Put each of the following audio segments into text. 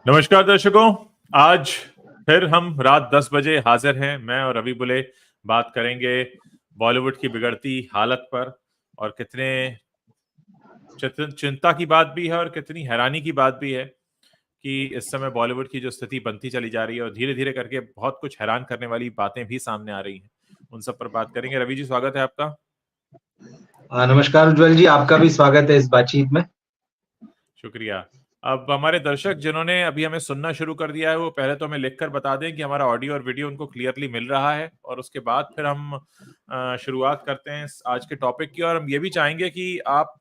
नमस्कार दर्शकों। आज फिर हम रात 10 बजे हाजिर हैं। मैं और रवि बुले बात करेंगे बॉलीवुड की बिगड़ती हालत पर, और कितने चिंता की बात भी है और कितनी हैरानी की बात भी है कि इस समय बॉलीवुड की जो स्थिति बनती चली जा रही है और धीरे धीरे करके बहुत कुछ हैरान करने वाली बातें भी सामने आ रही हैं। उन सब पर बात करेंगे। रवि जी, स्वागत है आपका। नमस्कार उज्जवल जी, आपका भी स्वागत है इस बातचीत में। शुक्रिया। अब हमारे दर्शक जिन्होंने अभी हमें सुनना शुरू कर दिया है, वो पहले तो हमें लिखकर बता दें कि हमारा ऑडियो और वीडियो उनको क्लियरली मिल रहा है, और उसके बाद फिर हम शुरुआत करते हैं आज के टॉपिक की। और हम ये भी चाहेंगे कि आप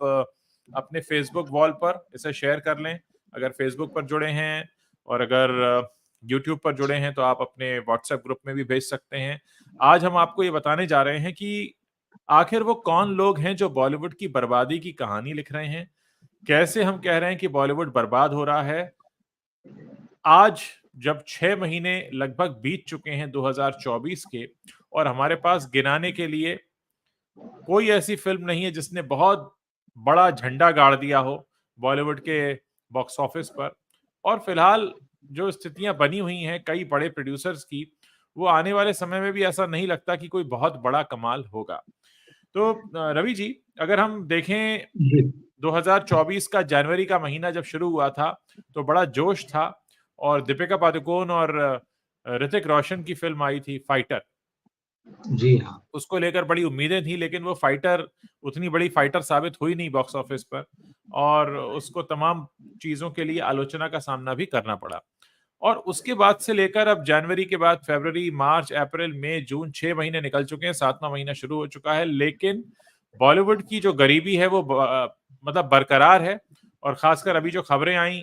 अपने फेसबुक वॉल पर इसे शेयर कर लें, अगर फेसबुक पर जुड़े हैं, और अगर यूट्यूब पर जुड़े हैं तो आप अपने व्हाट्सएप ग्रुप में भी भेज सकते हैं। आज हम आपको ये बताने जा रहे हैं कि आखिर वो कौन लोग हैं जो बॉलीवुड की बर्बादी की कहानी लिख रहे हैं। कैसे हम कह रहे हैं कि बॉलीवुड बर्बाद हो रहा है, आज जब 6 महीने लगभग बीत चुके हैं 2024 के, और हमारे पास गिनाने के लिए कोई ऐसी फिल्म नहीं है जिसने बहुत बड़ा झंडा गाड़ दिया हो बॉलीवुड के बॉक्स ऑफिस पर। और फिलहाल जो स्थितियां बनी हुई हैं कई बड़े प्रोड्यूसर्स की, वो आने वाले समय में भी ऐसा नहीं लगता कि कोई बहुत बड़ा कमाल होगा। तो रवि जी, अगर हम देखें जी 2024 का जनवरी का महीना जब शुरू हुआ था, तो बड़ा जोश था, और दीपिका पादुकोण और ऋतिक रोशन की फिल्म आई थी फाइटर। जी हाँ। उसको लेकर बड़ी उम्मीदें थी, लेकिन वो फाइटर उतनी बड़ी फाइटर साबित हुई नहीं बॉक्स ऑफिस पर, और उसको तमाम चीजों के लिए आलोचना का सामना भी करना पड़ा। और उसके बाद से लेकर अब जनवरी के बाद फरवरी, मार्च, अप्रैल, मई, जून, 6 महीने निकल चुके हैं, 7वां महीना शुरू हो चुका है, लेकिन बॉलीवुड की जो गरीबी है वो मतलब बरकरार है। और खासकर अभी जो खबरें आई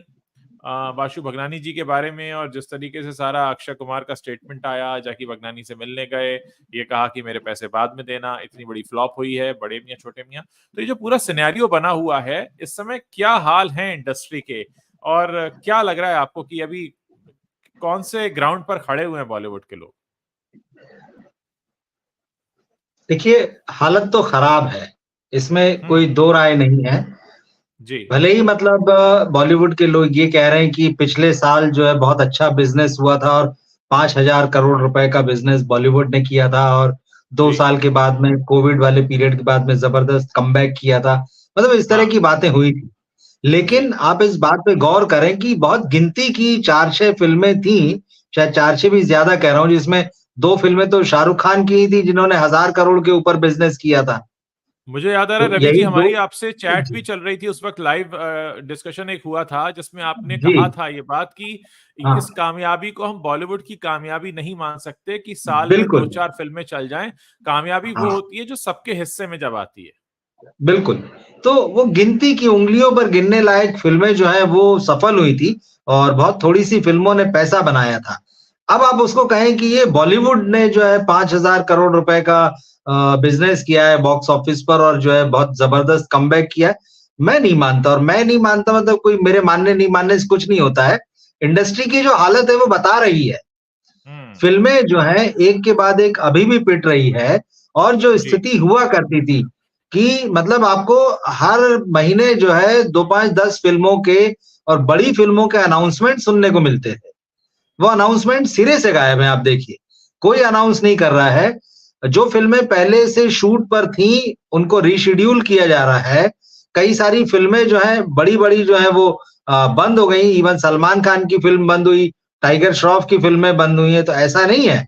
बाशु भगनानी जी के बारे में, और जिस तरीके से सारा अक्षय कुमार का स्टेटमेंट आया, जैकी भगनानी से मिलने गए, ये कहा कि मेरे पैसे बाद में देना, इतनी बड़ी फ्लॉप हुई है, बड़े मियां छोटे मियां। तो ये जो पूरा सिनेरियो बना हुआ है इस समय, क्या हाल है इंडस्ट्री के, और क्या लग रहा है आपको कि अभी कौन से ग्राउंड पर खड़े हुए हैं बॉलीवुड के लोग? देखिए, हालत तो खराब है, इसमें हम्म। कोई दो राय नहीं है। जी। भले ही मतलब बॉलीवुड के लोग ये कह रहे हैं कि पिछले साल जो है बहुत अच्छा बिजनेस हुआ था और 5,000 करोड़ रुपए का बिजनेस बॉलीवुड ने किया था, और 2 जी। साल के बाद में कोविड वाले पीरियड के बाद में जबरदस्त कमबैक किया था। मतलब इस तरह हाँ। की बातें हुई थी। जी। लेकिन आप इस बात पे गौर करें कि बहुत गिनती की 4-6 फ़िल्में थीं, शायद 4-6 भी ज़्यादा कह रहा हूँ, जिसमें 2 फ़िल्में तो शाहरुख खान की ही थी जिन्होंने 1000 करोड़ के ऊपर बिज़नेस किया था। मुझे याद आ रहा तो है रवि जी, यही 2। हमारी आपसे चैट जी, भी चल रही थी उस वक्त, लाइव डिस्कशन एक हुआ था जिसमें आपने जी, कहा था ये बात कि इस हाँ, कामयाबी को हम बॉलीवुड की कामयाबी नहीं मान सकते कि साल में बिल्कुल, 2-4 फिल्में चल जाएं। कामयाबी वो हाँ, होती है जो सबके हिस्से में जब आती है। बिल्कुल। तो वो गिनती की उँगलियों पर गिनने लायक फ़िल्में जो हैं वो सफल हुई थी और बहुत थोड़ी-सी फ़िल्मों ने पैसा बनाया था। अब आप उसको कहें कि ये बॉलीवुड ने जो है 5,000 करोड़ रुपए का बिज़नेस किया है बॉक्स ऑफिस पर और जो है बहुत ज़बरदस्त कमबैक किया है, मैं नहीं मानता। और मैं नहीं मानता मतलब कोई मेरे मानने नहीं मानने से कुछ नहीं होता है। इंडस्ट्री की जो हालत है वो बता रही है। हम्म। फ़िल्में जो हैं एक के बाद एक अभी भी पिट रही है, और जो जी। स्थिति हुआ करती थी कि मतलब आपको हर महीने जो है 2, 5, 10 फ़िल्मों के और बड़ी फ़िल्मों के अनाउंसमेंट सुनने को मिलते थे। वो अनाउंसमेंट सिरे से गायब हैं, आप देखिए। कोई अनाउंस नहीं कर रहा है। जो फ़िल्में पहले से शूट पर थीं, उनको रीशेड्यूल किया जा रहा है। कई सारी फ़िल्में जो हैं, बड़ी-बड़ी जो हैं वो बंद हो गई। इवन सलमान खान की फ़िल्म बंद हुई, टाइगर श्रॉफ की फ़िल्में बंद हुई हैं, तो ऐसा नहीं है।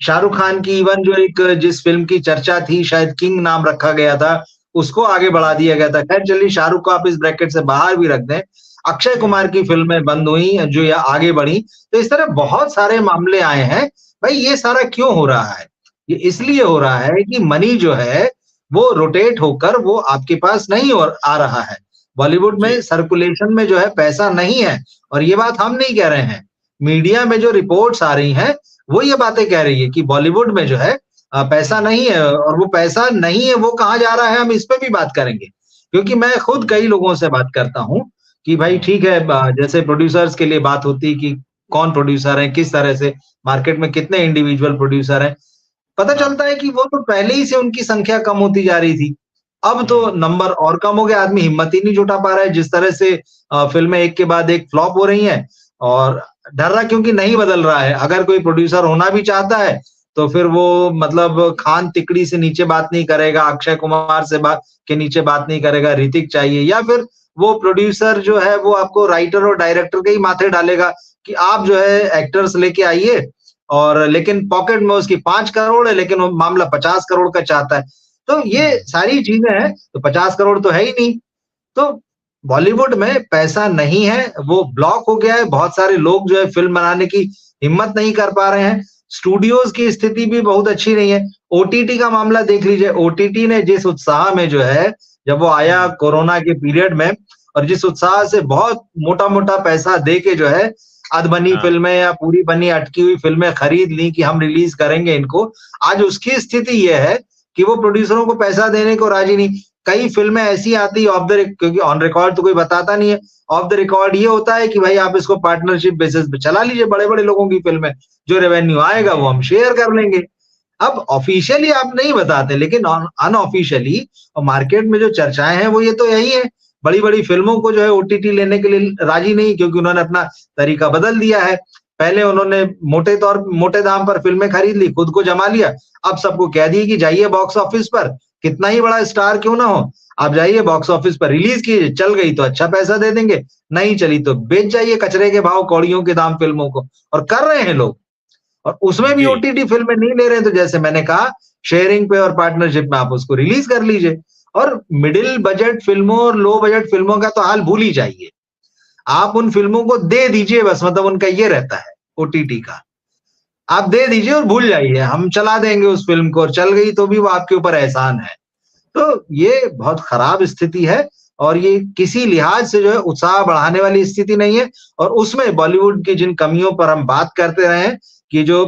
शाहरुख खान की इवन जो एक जिस फ़िल्म की चर्चा थी, शायद किंग नाम रखा गया था, उसको आगे बढ़ा दिया गया था। ख़ैर चलिए, शाहरुख को आप इस ब्रैकेट से बाहर भी रख दें। अक्षय हम्म। कुमार की फ़िल्में बंद हुई, जो या आगे बढ़ी। तो इस तरह हम्म। बहुत सारे मामले आए हैं। भाई ये सारा क्यों हो रहा है? ये इसलिए हम्म। हो रहा है कि मनी जो है वो रोटेट होकर वो आपके पास नहीं और आ रहा है। बॉलीवुड जी। में सर्कुलेशन में जो है पैसा नहीं है, और ये बात हम नहीं कह रहे हैं। मीडिया में जो रिपोर्ट्स आ रही हैं, वो ये बातें कह रही है कि बॉलीवुड में जो है पैसा हम्म। नहीं है, और वो पैसा नहीं है वो कहाँ जा रहा है, हम इस पे भी बात करेंगे। क्योंकि मैं खुद हम्म। कई लोगों से बात करता हूँ कि भाई हम्म। ठीक है, जैसे प्रोड्यूसर्स के लिए बात होती है कि कौन प्रोड्यूसर है, किस तरह से मार्केट में कितने इंडिविजुअल प्रोड्यूसर हैं। पता हाँ। चलता है कि वो तो पहले ही से उनकी संख्या कम होती जा रही थी। अब तो हम्म। नंबर और कम हो गया, आदमी हिम्मत ही नहीं जुटा पा रहा है। जिस तरह से फ़िल्में एक के बाद एक फ्लॉप हो रही हैं, और डर रहा क्योंकि नहीं बदल रहा है। अगर कोई प्रोड्यूसर होना भी चाहता है तो फिर वो मतलब खान तिकड़ी से नीचे बात नहीं करेगा, अक्षय कुमार से बात के नीचे बात नहीं करेगा, ऋतिक चाहिए, या फिर वो प्रोड्यूसर जो है वो आपको राइटर और डायरेक्टर के ही माथे डालेगा कि आप जो है एक्टर्स लेके आइए, और लेकिन पॉकेट में उसकी 5 करोड़ है, लेकिन वो मामला 50 करोड़ का चाहता है। तो ये सारी चीजें हैं, तो 50 करोड़ तो है ही नहीं। तो बॉलीवुड में पैसा नहीं है, वो ब्लॉक हो गया है। बहुत सारे लोग जो है फ़िल्म बनाने की हिम्मत नहीं कर पा रहे हैं। स्टूडियोज़ की स्थिति भी बहुत अच्छी नहीं है। ओटीटी का मामला देख लीजिए, ओटीटी ने जिस उत्साह में जो है, जब वो आया कोरोना के पीरियड में, और जिस उत्साह से बहुत मोटा-मोटा पैसा दे के जो है, अधबनी फ़िल्में या पूरी बनी अटकी हुई फ़िल्में खरीद ली कि हम रिलीज़ करेंगे इनको। आज उसकी स्थिति ये है कि वो प्रोड्यूसरों को पैसा देने को राज़ी नहीं। कई फ़िल्में ऐसी आती है ऑफ द क्योंकि ऑन रिकॉर्ड तो कोई बताता नहीं है। ऑफ द रिकॉर्ड ये होता है कि भाई आप इसको पार्टनरशिप बेसिस पे चला लीजिए, बड़े-बड़े लोगों की फ़िल्में, जो रेवेन्यू आएगा वो हम शेयर कर लेंगे। अब ऑफ़िशियली आप नहीं बताते, लेकिन अनऑफ़िशियली और मार्केट में जो चर्चाएँ हैं वो ये तो यही है। बड़ी-बड़ी फ़िल्मों को जो है ओटीटी लेने के लिए राज़ी नहीं, क्योंकि उन्होंने अपना तरीका बदल दिया है। पहले उन्होंने मोटे दाम पर फ़िल्में खरीद ली, खुद को जमा लिया। अब सबको कह दिए कि जाइए बॉक्स ऑफिस पर, कितना ही बड़ा स्टार क्यों ना हो, आप जाइए बॉक्स ऑफिस पर रिलीज़ कीजिए, चल गई तो अच्छा पैसा दे देंगे, नहीं चली तो बेच जाइए कचरे के भाव, कौड़ियों के दाम फ़िल्मों को, और कर रहे हैं लोग। और उसमें भी जी। ओटीटी फ़िल्में नहीं ले रहे हैं, तो जैसे मैंने कहा, शेयरिंग पे और पार्टनरशिप में आप उसको रिलीज़ कर लीजिए। और मिडल बजट फ़िल्मों और लो बजट फ़िल्मों का तो हाल भूल ही जाइए। आप उन फ़िल्मों को दे दीजिए बस, मतलब उनका ये रहता है ओटीटी का। आप दे दीजिए और भूल जाइए, हम चला देंगे उस फ़िल्म को, और चल गई तो भी वो आपके ऊपर एहसान है। तो ये बहुत खराब स्थिति है, और ये किसी लिहाज से जो है उत्साह बढ़ाने वाली स्थिति नहीं है। और उसमें बॉलीवुड की जिन कमियों पर हम बात करते रहे हैं कि जो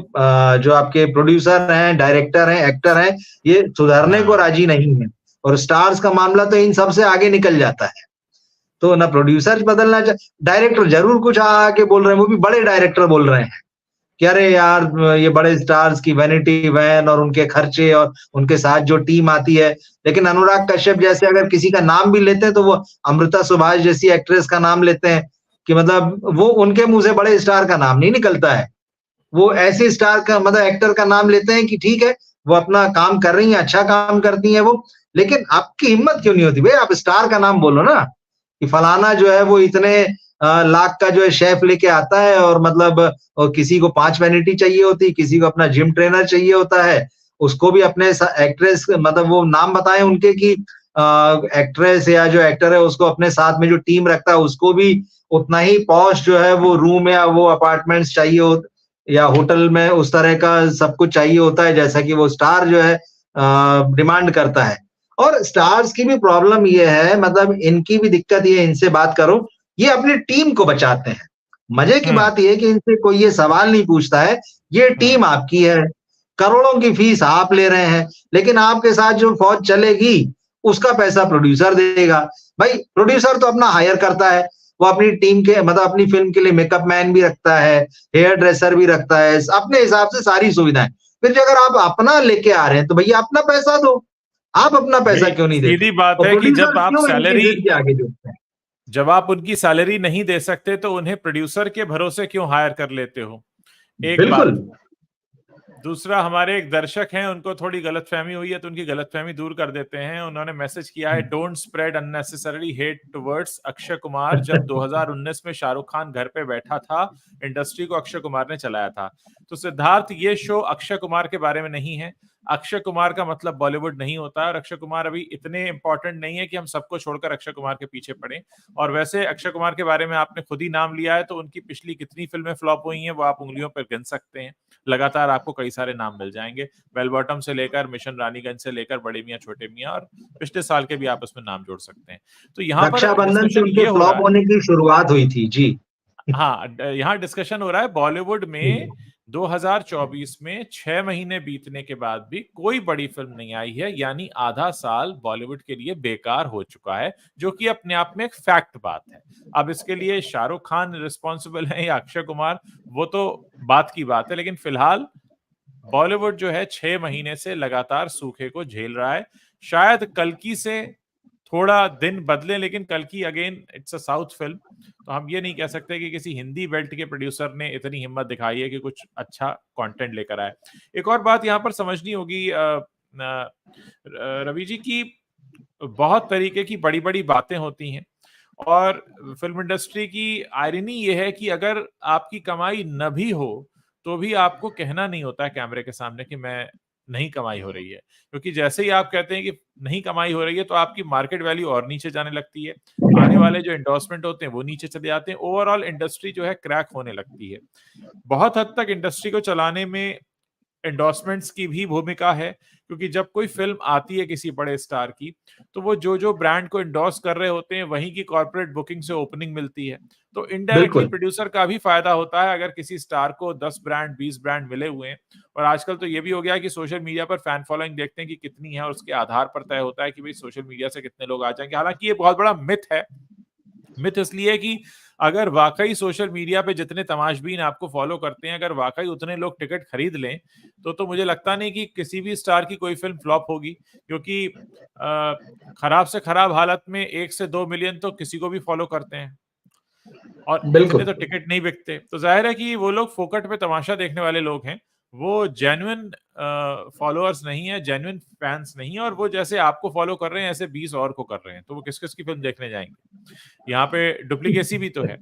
आपके प्रोड्यूसर हैं, डायरेक्टर हैं, एक्टर हैं, ये सुधरने को राज़ी नहीं हैं, और स्टार्स का मामला तो इन सब से आगे निकल जाता है। तो ना प्रोड्यूसर बदलना डायरेक्टर ज़रूर कुछ आके बोल रहे हैं, वो भी बड़े डायरेक्टर बोल रहे हैं कि अरे यार, ये बड़े स्टार्स की वैनिटी वैन और उनके खर्चे और उनके साथ जो टीम आती है। लेकिन अनुराग कश्यप जैसे अगर किसी का नाम भी लेते हैं तो वो अमृता सुभाष जैसी एक्ट्रेस का नाम लेते हैं, कि मतलब वो उनके मुँह से बड़े स्टार का नाम नहीं निकलता है। वो ऐसे स्टार का मतलब एक्टर का नाम लेते हैं कि ठीक है, वो अपना काम कर रही हैं, अच्छा काम करती हैं वो, लेकिन आपकी हिम्मत क्यों नहीं होती? भई आप स्टार का नाम बोलो ना, कि फलाना जो है वो इतने लाख का जो है शेफ लेके आता है, और मतलब किसी को 5 वैनिटी चाहिए होती, किसी को अपना जिम ट्रेनर चाहिए होता है, उसको भी अपने एक्ट्रेस मतलब वो नाम बताएँ उनके कि एक्ट्रेस या जो एक्टर है उसको अपने साथ में जो टीम रखता है उसको भी उतना ही पॉश जो है वो रूम या वो अपार्टमेंट्स चाहिए हो, या होटल में उस तरह का सब कुछ चाहिए होता है जैसा कि वो स्टार जो है डिमांड करता है। और स्टार्स की भी प्रॉब्लम ये है, मतलब इनकी भी दिक्कत ये है, इनसे बात करो, ये अपनी टीम को बचाते हैं। मजे की बात ये है कि इनसे कोई ये सवाल नहीं पूछता है, ये टीम आपकी है, करोड़ों की फीस आप ले रहे हैं, लेकिन आपके साथ जो फौज चलेगी, उसका पैसा प्रोड्यूसर देगा। भाई प्रोड्यूसर तो अपना हायर करता है, वो अपनी टीम के मतलब अपनी फ़िल्म के लिए मेकअप मैन भी रखता है, हेयर ड्रेसर भी रखता है, अपने हिसाब से सारी सुविधाएँ। फिर जो अगर आप अपना लेके आ रहे हैं, तो भैया अपना पैसा दो। आप अपना पैसा भाई क्यों नहीं देते? सीधी बात और है कि प्रोड्यूसर क्यों इनकी जिद के आगे झुकते हैं? जब आप उनकी सैलरी नहीं दे सकते तो उन्हें प्रोड्यूसर के भरोसे क्यों हायर कर लेते हो? एक बिल्कुल। बात। दूसरा, हमारे एक दर्शक हैं, उनको थोड़ी गलतफहमी हुई है तो उनकी गलतफहमी दूर कर देते हैं। उन्होंने मैसेज किया है, don't spread unnecessary hate towards Akshay Kumar. जब 2019 में शाहरुख खान घर पे बैठा था, इंडस्ट्री को अक्षय कुमार ने चलाया था। तो सिद्धार्थ, ये शो अक्षय कुमार के बारे में नहीं है। अक्षय कुमार का मतलब बॉलीवुड नहीं होता है, और अक्षय कुमार अभी इतने इंपॉर्टेंट नहीं है कि हम सबको छोड़कर अक्षय कुमार के पीछे पड़े। और वैसे अक्षय कुमार के बारे में आपने खुद ही नाम लिया है, तो उनकी पिछली कितनी फिल्में फ्लॉप हुई हैं वो आप उंगलियों पर गिन सकते हैं। लगातार आपको कई सारे नाम मिल जाएंगे, बेल बॉटम से लेकर मिशन रानीगंज से लेकर बड़े मियां छोटे मियां, और पिछले साल के भी आप उसमें नाम जोड़ सकते हैं। तो यहाँ पर रक्षाबंधन से डिस्कशन उनके ये हो फ्लॉप रहा है, होने की शुरुआत हुई थी। जी। हाँ, यहाँ डिस्कशन हो रहा है बॉलीवुड में 2024 में 6 महीने बीतने के बाद भी कोई बड़ी फिल्म नहीं आई है, यानी आधा साल बॉलीवुड के लिए बेकार हो चुका है, जो कि अपने आप में एक फैक्ट बात है। अब इसके लिए शाहरुख खान रिस्पॉन्सिबल है या अक्षय कुमार, वो तो बात की बात है, लेकिन फिलहाल बॉलीवुड जो है 6 महीने से लगातार सूखे को झेल रहा है। शायद कल्कि से थोड़ा दिन बदले, लेकिन कल की again it's a south film, तो हम ये नहीं कह सकते कि किसी हिंदी बेल्ट के प्रोड्यूसर ने इतनी हिम्मत दिखाई है कि कुछ अच्छा कंटेंट लेकर आए। एक और बात यहाँ पर समझनी होगी रवि जी की, बहुत तरीके की बड़ी बड़ी बातें होती हैं, और फिल्म इंडस्ट्री की आयरनी ये है कि अगर आपकी कमाई न भी हो तो भी आपको कहना नहीं होता है कैमरे के सामने कि मैं नहीं कमाई हो रही है, क्योंकि जैसे ही आप कहते हैं कि नहीं कमाई हो रही है तो आपकी मार्केट वैल्यू और नीचे जाने लगती है, आने वाले जो एंडोर्समेंट होते हैं वो नीचे चले जाते हैं, ओवरऑल इंडस्ट्री जो है क्रैक होने लगती है। बहुत हद तक इंडस्ट्री को चलाने में एंडोर्समेंट्स की भी भूमिका है, क्योंकि जब कोई फिल्म आती है किसी बड़े स्टार की, तो वो जो जो ब्रांड को एंडोर्स कर रहे होते हैं वहीं की कॉर्पोरेट बुकिंग से ओपनिंग मिलती है, तो इनडायरेक्टली बिल्कुल प्रोड्यूसर का भी फायदा होता है अगर किसी स्टार को 10 ब्रांड 20 ब्रांड मिले हुए हैं। और आजकल तो ये भी हो गया है कि सोशल मीडिया पर फैन फॉलोइंग देखते हैं कि कितनी है, और उसके आधार पर तय होता है कि भाई सोशल मीडिया से कितने लोग आ जाएंगे। हालांकि ये बहुत बड़ा मिथ है। मिथ इसलिए कि अगर वाकई सोशल मीडिया पे जितने तमाशबीन आपको फॉलो करते हैं, अगर वाकई उतने लोग टिकट खरीद लें, तो मुझे लगता नहीं कि किसी भी स्टार की कोई फिल्म फ्लॉप होगी, क्योंकि खराब से खराब हालत में 1 से 2 मिलियन तो किसी को भी फॉलो करते हैं, और इतने बिल्कुल तो टिकट नहीं बिकते। तो जाहिर है कि वो लोग फोकट पे तमाशा देखने वाले लोग हैं, वो जेन्युइन फॉलोअर्स नहीं है, जेन्युइन फैंस नहीं है, और वो जैसे आपको फॉलो कर रहे हैं ऐसे 20 और को कर रहे हैं, तो वो किस किस की फिल्म देखने जाएंगे? यहाँ पे डुप्लीकेसी भी तो है।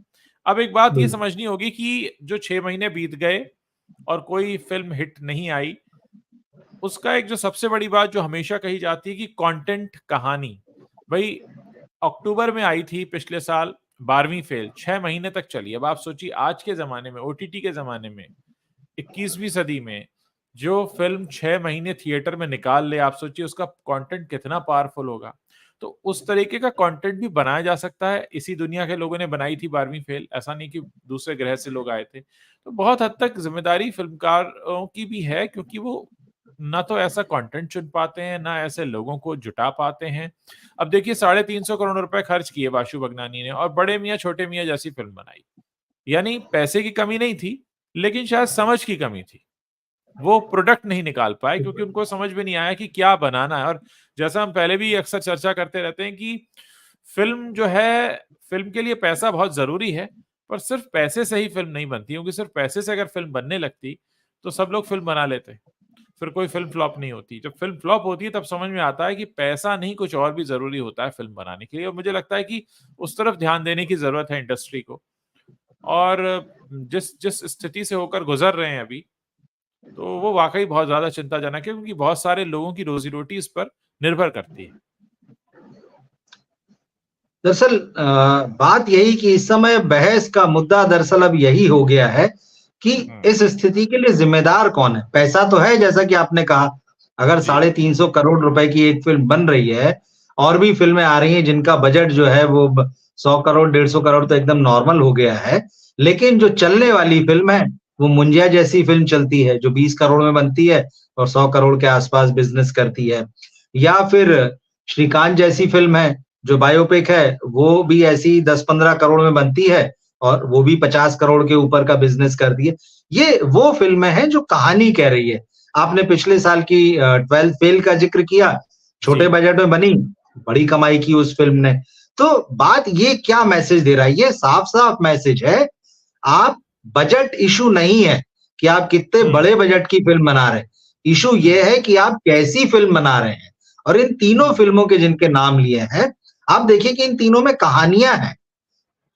अब एक बात ये समझनी होगी कि जो 6 महीने बीत गए और कोई फिल्म हिट नहीं आई, उसका एक जो सबसे बड़ी बात जो हमेशा कही जाती है कि कंटेंट, कहानी। भाई अक्टूबर में आई थी पिछले साल 12वीं फेल, 6 महीने तक चली। अब आप सोचिए आज के जमाने में, ओटीटी के जमाने में, 21वीं सदी में जो फिल्म 6 महीने थिएटर में निकाल ले, आप सोचिए उसका कंटेंट कितना पावरफुल होगा। तो उस तरीके का कंटेंट भी बनाया जा सकता है। इसी दुनिया के लोगों ने बनाई थी 12वीं फेल, ऐसा नहीं कि दूसरे ग्रह से लोग आए थे। तो बहुत हद तक जिम्मेदारी फिल्मकारों की भी है, क्योंकि वो ना तो ऐसा कंटेंट चुन पाते हैं, ना ऐसे लोगों को जुटा पाते हैं। अब देखिए 350 करोड़ रुपए खर्च किए बाशु बगनानी ने, और बड़े मियां छोटे मियां जैसी फिल्म बनाई। यानी पैसे की कमी नहीं थी, लेकिन शायद समझ की कमी थी। वो प्रोडक्ट नहीं निकाल पाए क्योंकि उनको समझ में नहीं आया कि क्या बनाना है। और जैसा हम पहले भी अक्सर चर्चा करते रहते हैं कि फिल्म जो है, फिल्म के लिए पैसा बहुत जरूरी है, पर सिर्फ पैसे से ही फिल्म नहीं बनती, क्योंकि सिर्फ पैसे से अगर फिल्म बनने लगती तो सब लोग फिल्म बना लेते, फिर कोई फिल्म फ्लॉप नहीं होती। जब फिल्म फ्लॉप होती है तब समझ में आता है कि पैसा नहीं, कुछ और भी जरूरी होता है फिल्म बनाने के लिए। और मुझे लगता है कि उस तरफ ध्यान देने की जरूरत है इंडस्ट्री को। और जिस जिस स्थिति से होकर गुजर रहे हैं अभी, तो वो वाकई बहुत ज्यादा चिंताजनक है, क्योंकि बहुत सारे लोगों की रोजी रोटी इस पर निर्भर करती है। दरअसल बात यही कि इस समय बहस का मुद्दा दरअसल अब यही हो गया है कि इस स्थिति के लिए जिम्मेदार कौन है। पैसा तो है, जैसा कि आपने कहा, अगर 350 करोड़ रुपए की एक फिल्म बन रही है, और भी फिल्में आ रही हैं जिनका बजट जो है वो 100 करोड़ 150 करोड़ तो एकदम नॉर्मल हो गया है, लेकिन जो चलने वाली फिल्म है वो मुंजिया जैसी फिल्म चलती है जो 20 करोड़ में बनती है और 100 करोड़ के आसपास बिजनेस करती है, या फिर श्रीकांत जैसी फिल्म है जो बायोपिक है, वो भी ऐसी 10-15 करोड़ में बनती है और वो भी 50 करोड़ के ऊपर का बिजनेस करती है। ये वो फिल्में हैं जो कहानी कह रही है। आपने पिछले साल की 12th फेल का जिक्र किया, छोटे बजट में बनी, बड़ी कमाई की उस फिल्म ने। तो बात ये क्या मैसेज दे रहा है? ये साफ-साफ मैसेज है, आप बजट इश्यू नहीं है कि आप कितने बड़े बजट की फिल्म बना रहे हैं। इश्यू ये है कि आप कैसी फिल्म बना रहे हैं। और इन तीनों फिल्मों के जिनके नाम लिए हैं, आप देखिए कि इन तीनों में कहानियां हैं।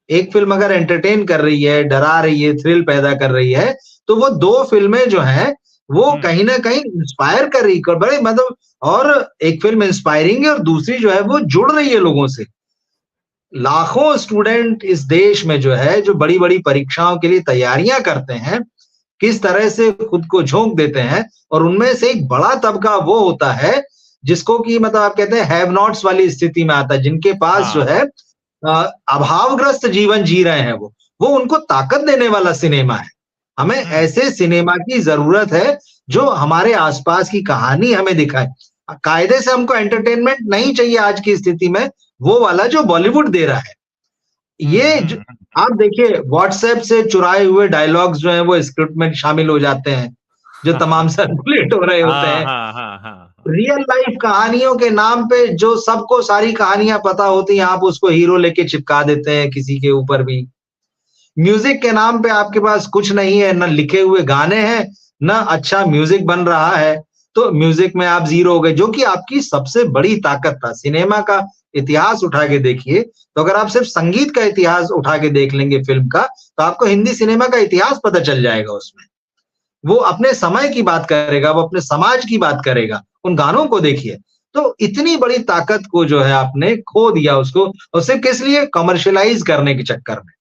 एक फिल्म अगर एंटरटेन कर रही है, डरा रही है, थ्रिल पैदा कर रही है, तो वो 2 फिल्में जो हैं, वो कहीं न कहीं इंस्पायर कर रही है, बड़े मतलब, और एक फिल्म इंस्पायरिंग है और दूसरी जो है वो जुड़ रही है लोगों से। लाखों स्टूडेंट इस देश में जो है, जो बड़ी-बड़ी परीक्षाओं के लिए तैयारियां करते हैं, किस तरह से खुद को झोंक देते हैं, और उनमें से एक बड़ा तबका वो होता है जिसको कि मतलब आप कहते हैं हैव नॉट्स वाली स्थिति में आता है, जिनके पास जो है अभावग्रस्त जीवन जी रहे हैं, वो उनको ताकत देने वाला सिनेमा है। हमें ऐसे सिनेमा की जरूरत है जो हमारे आसपास की कहानी हमें दिखाए। कायदे से हमको एंटरटेनमेंट नहीं चाहिए आज की स्थिति में, वो वाला जो बॉलीवुड दे रहा है। ये आप देखिए, व्हाट्सएप से चुराए हुए डायलॉग्स जो हैं वो स्क्रिप्ट में शामिल हो जाते हैं, जो तमाम सर्कुलेट हो रहे होते हैं। रियल लाइफ कहानियों के नाम पे जो सबको सारी कहानियां पता होती हैं, आप उसको हीरो लेके चिपका देते हैं किसी के ऊपर भी। म्यूजिक के नाम पे आपके पास कुछ नहीं है, ना लिखे हुए गाने हैं, ना अच्छा म्यूजिक बन रहा है, तो म्यूजिक में आप जीरो हो गए, जो कि आपकी सबसे बड़ी ताकत था। सिनेमा का इतिहास उठा के देखिए, तो अगर आप सिर्फ संगीत का इतिहास उठा के देख लेंगे फिल्म का, तो आपको हिंदी सिनेमा का इतिहास पता चल जाएगा उसमें। वो अपने समय की बात करेगा, वो अपने समाज की बात करेगा, उन गानों को देखिए। तो इतनी बड़ी ताकत को जो है आपने खो दिया उसको, और सिर्फ किस लिए? कमर्शियलाइज़ करने के चक्कर में।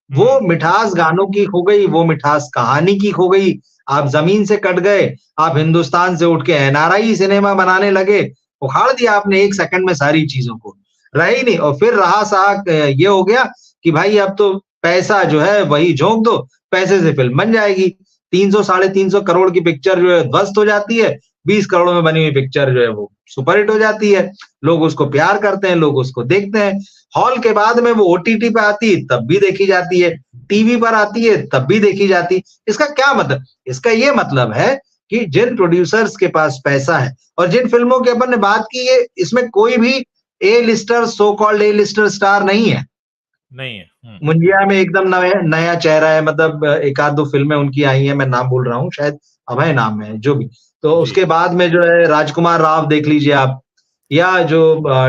वो मिठास गानों की खो गई, वो मिठास कहानी की खो गई। आप ज़मीन से कट गए, आप हिंदुस्तान से उठ के एनआरआई सिनेमा बनाने लगे, उखाड़ दिया आपने 1 सेकंड में सारी चीज़ों को, रहा ही नहीं। और फिर रहा-सहा ये हो गया कि भाई अब तो पैसा जो है वही झोंक दो, पैसे से फ़िल्म बन जाएगी। 300 साढ़े 300 करोड़ की पिक्चर जो है ध्वस्त हो जाती है, 20 करोड़ में बनी हुई पिक्चर जो है वो सुपर हिट हो जाती है। लोग उसको प्यार करते हैं, लोग उसको देखते हैं। हॉल के बाद में वो ओटीटी पे आती है, तब भी देखी जाती है, टीवी पर आती है, तब भी देखी जाती है। इसका क्या मतलब? इसका ये मतलब है कि जिन प्रोड्यूसर्स के पास पैसा है, और जिन फ़िल्मों की अपन ने बात की है, इसमें कोई भी A lister, so called A lister star नहीं है। नहीं है। मुंजिया में एकदम नया नया चेहरा है, मतलब एक आध 2 फ़िल्में उनकी आई हैं, मैं नाम भूल रहा हूँ, शायद अभय नाम है, जो भी। तो जी। उसके बाद में जो है राजकुमार राव देख लीजिए आप, या जो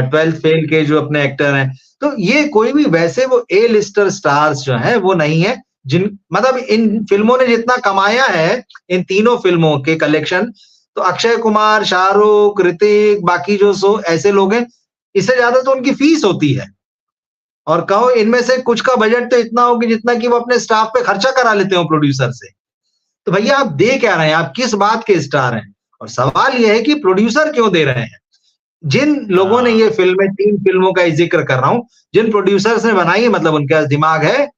12th फेल के जो अपने एक्टर हैं। तो ये कोई भी वैसे वो ए लिस्टर स्टार्स जो हैं वो नहीं है, जिन मतलब इन फ़िल्मों ने जितना कमाया है, इन तीनों फ़िल्मों के कलेक्शन, तो अक्षय कुमार, शाहरुख, ऋतिक, बाकी जो सो ऐसे लोग हैं, इससे ज़्यादा तो उनकी फ़ीस होती है। और कहो इनमें से कुछ का बजट तो इतना हो कि जितना कि वो अपने स्टाफ पे खर्चा करा लेते हो प्रोड्यूसर से। तो भैया आप दे क्या रहे हैं? आप किस बात के स्टार हैं? और सवाल ये है कि प्रोड्यूसर क्यों दे रहे हैं? जिन लोगों ने हाँ। ये फ़िल्में 3 फ़िल्मों का ही ज़िक्र कर रहा हूँ, जिन प्रोड्यूसर्स ने बनाई है, मतलब उनके पास दिमाग है,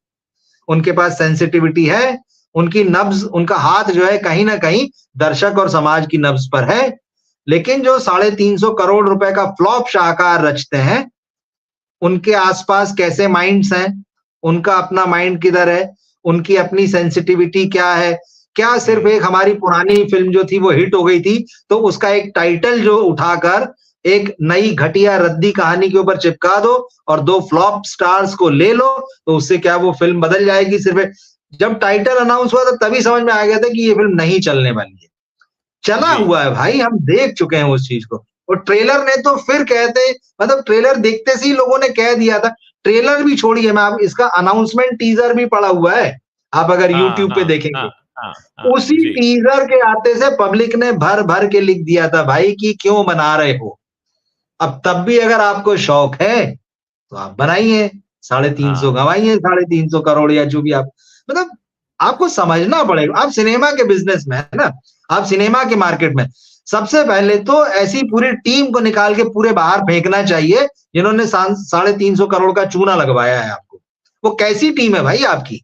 उनके पास सेंसिटिविटी है, उनकी नब्ज़, उनका हाथ जो है कहीं न कहीं दर्शक और समाज की नब्ज़ पर है। लेकिन जो साढ़े 300 करोड़ रुपए का फ्लॉप शाहकार रचते हैं, उनके आसपास कैसे माइंड्स हैं, उनका अपना माइंड किधर है, उनकी अपनी सेंसिटिविटी क्या है, क्या सिर्फ एक हमारी पुरानी फ़िल्म जो थी वो हिट हो गई थी, तो उसका एक टाइटल जो उठाकर एक नई घटिया रद्दी कहानी के ऊपर चिपका दो और 2 फ्लॉप स्टार्स को ले लो, तो उससे क्या वो फ़िल्म बदल जाएगी? सिर्फ जब टाइटल अनाउंस हुआ था तभी समझ में आ गया था कि ये फ़िल्म नहीं चलने वाली है। चला जी। हुआ है भाई, हम देख चुके हैं उस चीज़ को। और ट्रेलर ने तो फिर कहते, मतलब ट्रेलर देखते से ही लोगों ने कह दिया था। ट्रेलर भी छोड़िए, मैं आप इसका अनाउंसमेंट टीज़र भी पड़ा हुआ है, आप अगर हाँ, यूट्यूब पे हाँ, देखेंगे। हाँ, हाँ, हाँ। उसी जी। टीज़र के आते से पब्लिक ने भर-भर के लिख दिया था भाई कि क्यों बना रहे हो? अब तब भी अगर आपको शौक है, तो आप बनाइए, 350 हाँ। गँवाइए, 350 करोड़ या जो भी आप, मतलब आपको समझना पड़ेगा। आप सिनेमा के बिज़नेस में है ना, आप सिनेमा के मार्केट में। सबसे पहले तो ऐसी पूरी टीम को निकाल के पूरे बाहर फेंकना चाहिए, जिन्होंने 350 करोड़ का चूना लगवाया है आपको। वो कैसी टीम है भाई आपकी,